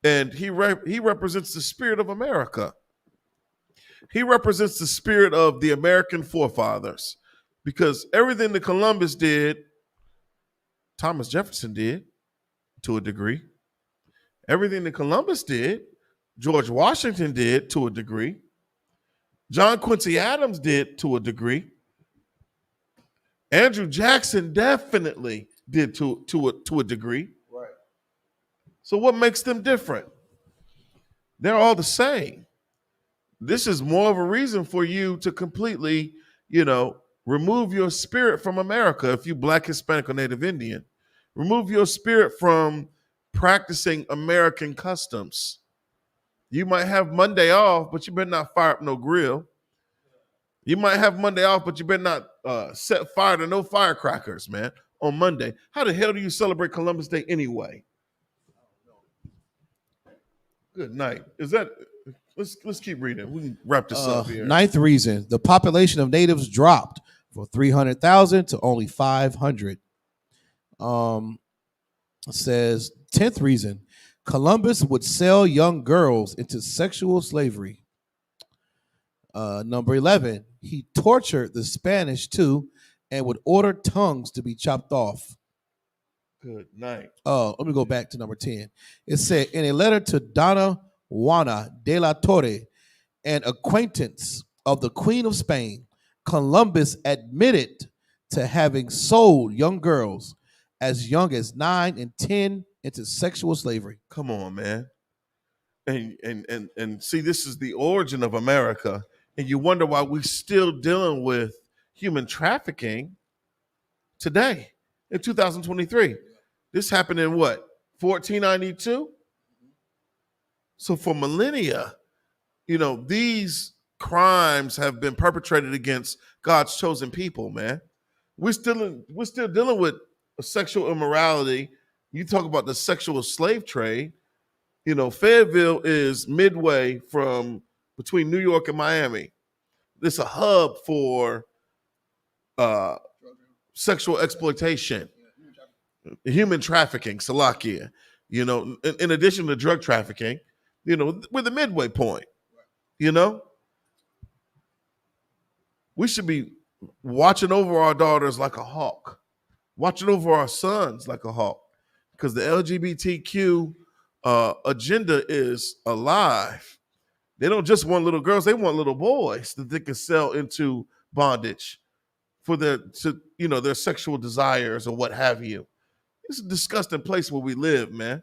And he represents the spirit of America. He represents the spirit of the American forefathers, because everything that Columbus did, Thomas Jefferson did to a degree. Everything that Columbus did, George Washington did to a degree. John Quincy Adams did to a degree. Andrew Jackson definitely did to a degree. Right. So what makes them different? They're all the same. This is more of a reason for you to completely, remove your spirit from America. If you Black, Hispanic, or Native Indian, remove your spirit from practicing American customs. You might have Monday off, but you better not fire up no grill. You might have Monday off, but you better not set fire to no firecrackers, man, on Monday. How the hell do you celebrate Columbus Day anyway? Good night. Let's keep reading. We can wrap this up here. Ninth reason, the population of natives dropped from 300,000 to only 500. Says 10th reason, Columbus would sell young girls into sexual slavery. Number 11, he tortured the Spanish too and would order tongues to be chopped off. Good night. Let me go back to number 10. It said, in a letter to Donna Juana de la Torre, an acquaintance of the Queen of Spain, Columbus admitted to having sold young girls as young as 9 and 10 into sexual slavery. Come on, man. And see, this is the origin of America, and you wonder why we're still dealing with human trafficking today in 2023. This happened in what, 1492? So for millennia, these crimes have been perpetrated against God's chosen people, man. We're still dealing with sexual immorality. You talk about the sexual slave trade. Fayetteville is midway between New York and Miami. It's a hub for sexual exploitation, human trafficking, Salakia. In addition to drug trafficking, we're the midway point. We should be watching over our daughters like a hawk, watching over our sons like a hawk, because the LGBTQ agenda is alive. They don't just want little girls; they want little boys that they can sell into bondage for their sexual desires or what have you. It's a disgusting place where we live, man.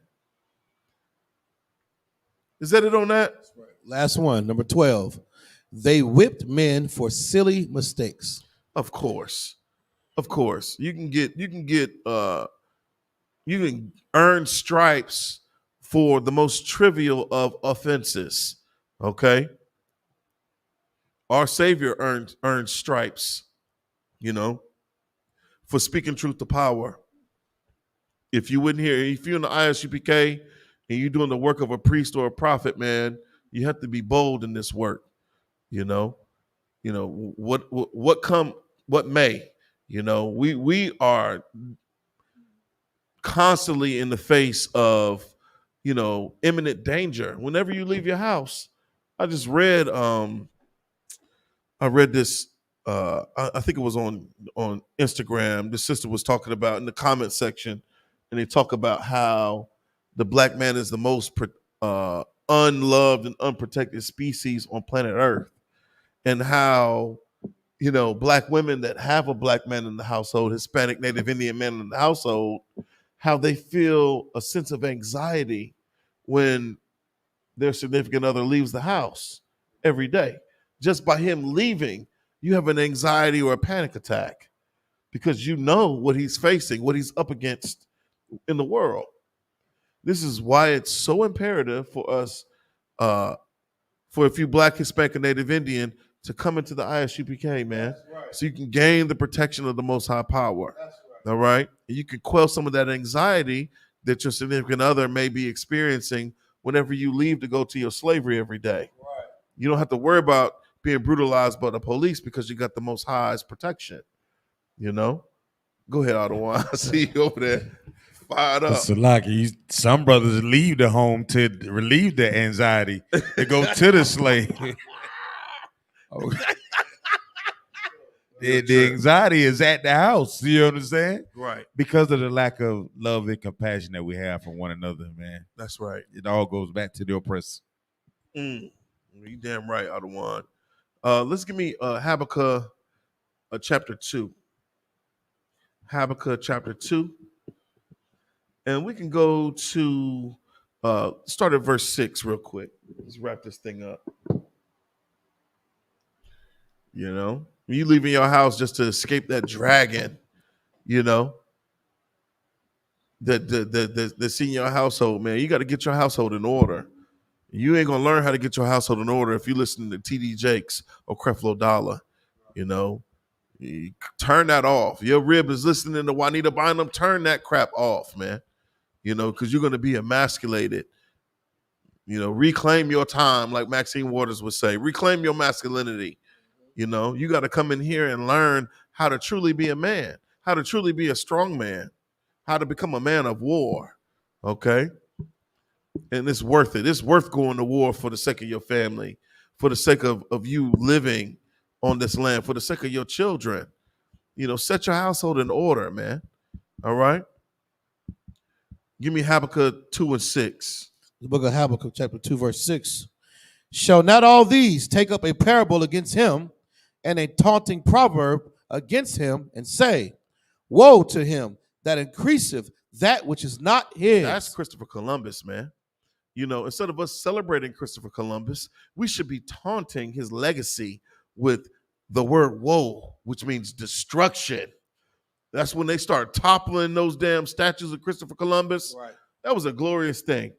Is that it on that? Right. Last one, number 12. They whipped men for silly mistakes. Of course. You can earn stripes for the most trivial of offenses. Okay. Our Savior earned stripes, for speaking truth to power. If you're in the I.S.U.P.K. and you're doing the work of a priest or a prophet, man, you have to be bold in this work. What may. We are constantly in the face of, imminent danger. Whenever you leave your house, I just read this. I think it was on Instagram. The sister was talking about in the comment section, and they talk about how the Black man is the most unloved and unprotected species on planet Earth, and how Black women that have a Black man in the household, Hispanic, Native Indian men in the household, how they feel a sense of anxiety when their significant other leaves the house every day. just by him leaving, you have an anxiety or a panic attack because you know what he's facing, what he's up against in the world. This is why it's so imperative for us, for a few Black, Hispanic, and Native Indian to come into the I.S.U.P.K, man. Right. So you can gain the protection of the Most High Power. That's right. All right? And you can quell some of that anxiety that your significant other may be experiencing whenever you leave to go to your slavery every day. Right. You don't have to worry about being brutalized by the police because you got the Most High's protection. You know? Go ahead, Ottawa. I see you over there. Fired up. So like some brothers leave the home to relieve their anxiety. They go to the slave. The anxiety is at the house. You know what I'm saying? Right. Because of the lack of love and compassion that we have for one another, man. That's right. It all goes back to the oppressor. You damn right, Ottawa. Let's give me Habakkuk chapter 2. Habakkuk chapter 2. And we can go to start at verse 6 real quick. Let's wrap this thing up. You know, when you leaving your house just to escape that dragon, you know, that's in your household, man, you got to get your household in order. You ain't gonna learn how to get your household in order if you listen to T.D. Jakes or Creflo Dollar. You know, you turn that off. Your rib is listening to Juanita Bynum. Turn that crap off, man. You know, because you're going to be emasculated. You know, reclaim your time, like Maxine Waters would say. Reclaim your masculinity. You know, you got to come in here and learn how to truly be a man, how to truly be a strong man, how to become a man of war, okay? And it's worth it. It's worth going to war for the sake of your family, for the sake of you living on this land, for the sake of your children. You know, set your household in order, man, all right? Give me Habakkuk 2 and 6. The book of Habakkuk, chapter 2, verse 6. Shall not all these take up a parable against him and a taunting proverb against him and say, woe to him that increaseth that which is not his? That's Christopher Columbus, man. You know, instead of us celebrating Christopher Columbus, we should be taunting his legacy with the word woe, which means destruction. That's when they start toppling those damn statues of Christopher Columbus. Right. That was a glorious thing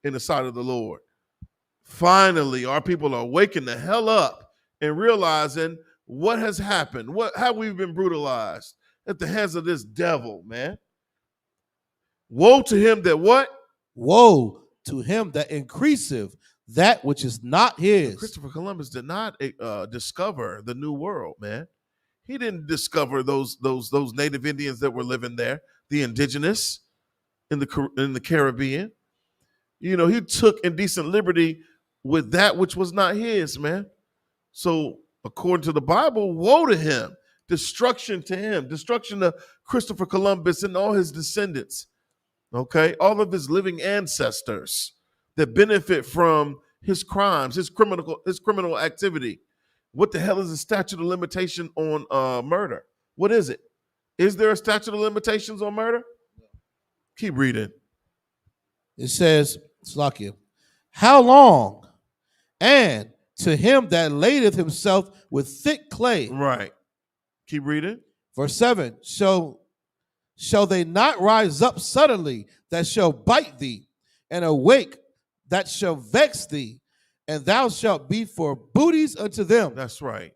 in the sight of the Lord. Finally, our people are waking the hell up and realizing what has happened, how we've been brutalized at the hands of this devil, man. Woe to him that what? Woe to him that increaseth that which is not his. Christopher Columbus did not discover the New World, man. He didn't discover those Native Indians that were living there, the indigenous in the Caribbean. You know, he took indecent liberty with that which was not his, man. So according to the Bible, woe to him, destruction to him, destruction to Christopher Columbus and all his descendants, okay? All of his living ancestors that benefit from his crimes, his criminal activity. What the hell is the statute of limitation on murder? What is it? Is there a statute of limitations on murder? Keep reading. It says, Slakia, how long? And to him that ladeth himself with thick clay. Right. Keep reading. Verse 7, shall they not rise up suddenly that shall bite thee, and awake that shall vex thee, and thou shalt be for booties unto them. That's right.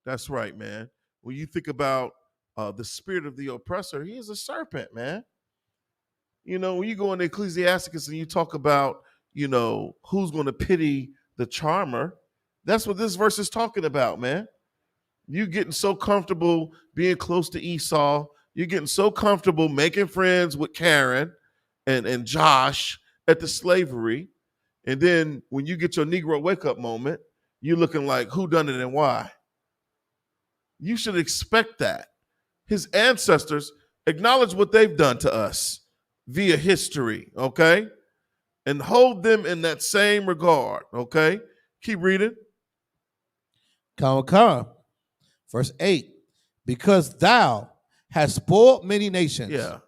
That's right, man. When you think about the spirit of the oppressor, he is a serpent, man. You know, when you go into Ecclesiasticus and you talk about, you know, who's going to pity the charmer, that's what this verse is talking about, man. You getting so comfortable being close to Esau. You're getting so comfortable making friends with Karen and Josh at the slavery. And then when you get your Negro wake-up moment, you're looking like, who done it and why? You should expect that. His ancestors acknowledge what they've done to us via history, okay? And hold them in that same regard, okay? Keep reading. Come. Verse 8, because thou hast spoiled many nations. Yeah.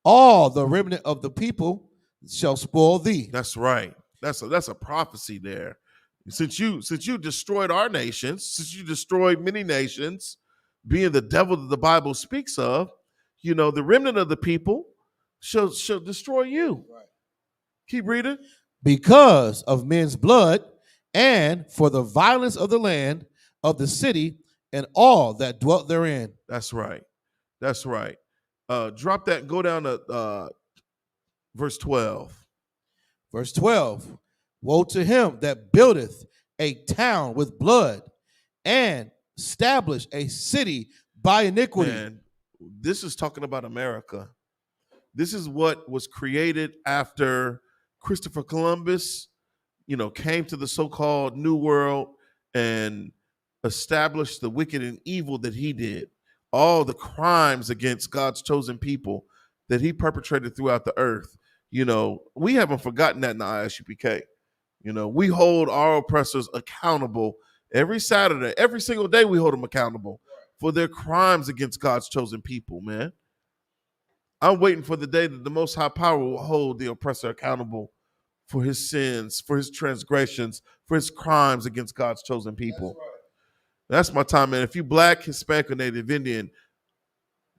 All the remnant of the people shall spoil thee. That's right. That's a prophecy there. Since you destroyed our nations, since you destroyed many nations, being the devil that the Bible speaks of, the remnant of the people shall destroy you. Right. Keep reading. Because of men's blood, and for the violence of the land, of the city, and all that dwelt therein. That's right. That's right. Drop that. Go down to verse 12. Verse 12. Woe to him that buildeth a town with blood, and establish a city by iniquity. Man, this is talking about America. This is what was created after Christopher Columbus, came to the so-called New World and established the wicked and evil that he did. All the crimes against God's chosen people that he perpetrated throughout the earth. We haven't forgotten that in the I.S.U.P.K. We hold our oppressors accountable every Saturday. Every single day we hold them accountable for their crimes against God's chosen people, man. I'm waiting for the day that the Most High Power will hold the oppressor accountable for his sins, for his transgressions, for his crimes against God's chosen people. That's my time, man. If you Black, Hispanic, or Native Indian,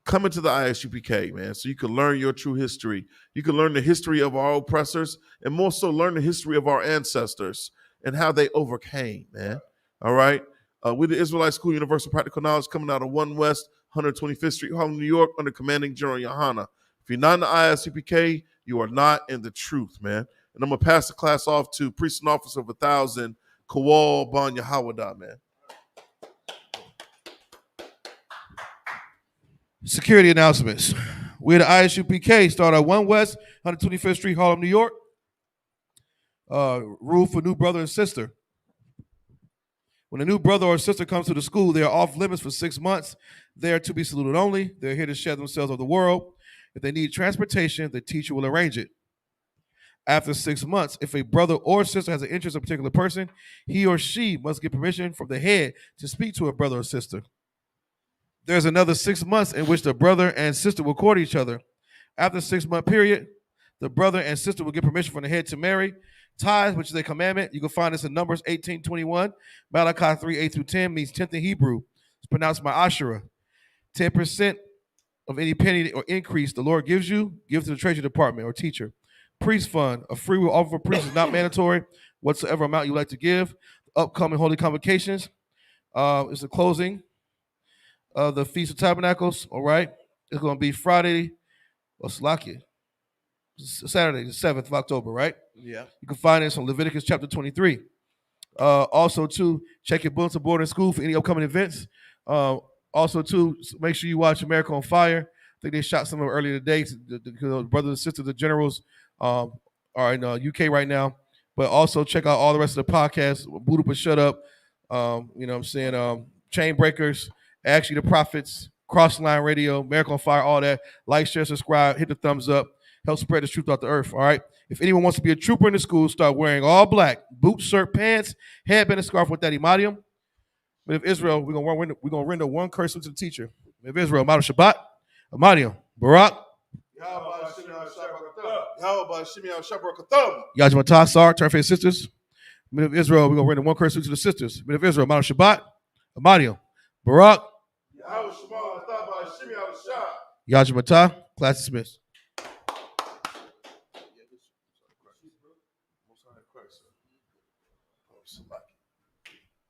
come into the I.S.U.P.K, man, so you can learn your true history. You can learn the history of our oppressors, and more so learn the history of our ancestors and how they overcame, man. All right? We're the Israelite School Universal Practical Knowledge, coming out of 1 West 125th Street, Harlem, New York, under Commanding General YAHANNA. If you're not in the I.S.U.P.K, you are not in the truth, man. And I'm going to pass the class off to Priest and Officer of 1,000, Kawal Bon YAHAWADAH, man. Security announcements. We're the I.S.U.P.K, start at 1 West 125th Street, Harlem, New York. Rule for new brother and sister. When a new brother or sister comes to the school, they are off limits for 6 months. They are to be saluted only. They're here to share themselves of the world. If they need transportation, the teacher will arrange it. After 6 months, if a brother or sister has an interest in a particular person, he or she must get permission from the head to speak to a brother or sister. There's another 6 months in which the brother and sister will court each other. After the 6-month period, the brother and sister will get permission from the head to marry. Tithes, which is a commandment, you can find this in Numbers 18:21. Malachi 3:8-10 means 10th in Hebrew. It's pronounced ma'ashera. 10% of any penny or increase the Lord gives you, give to the treasury department or teacher. Priest fund, a free will offer for priests is not mandatory. Whatsoever amount you like to give. Upcoming holy convocations is the closing of the Feast of Tabernacles. All right, it's going to be Friday, Saturday, the 7th of October, right? Yeah. You can find this on Leviticus chapter 23. Also, too, check your bulletin board in school for any upcoming events. Also, too, make sure you watch America on Fire. I think they shot some of them earlier today. The brothers and sisters, the generals are in UK right now. But also check out all the rest of the podcasts. Boot Up and Shut Up. You know what I'm saying? Chain Breakers, Actually the Prophets, Crossline Radio, America on Fire, all that. Like, share, subscribe, hit the thumbs up. Help spread the truth out the earth, all right? If anyone wants to be a trooper in the school, start wearing all black, boots, shirt, pants, headband, and scarf with that imadium. But if Israel, we're gonna render one curse to the teacher. If Israel, Mount Shabbat, imadium, Barak, Yajmatah, Sar, turn face sisters. Men of Israel, we're gonna render one curse to the sisters. Men of Israel, Mount Shabbat, imadium, Barak, Yajmatah, class dismissed.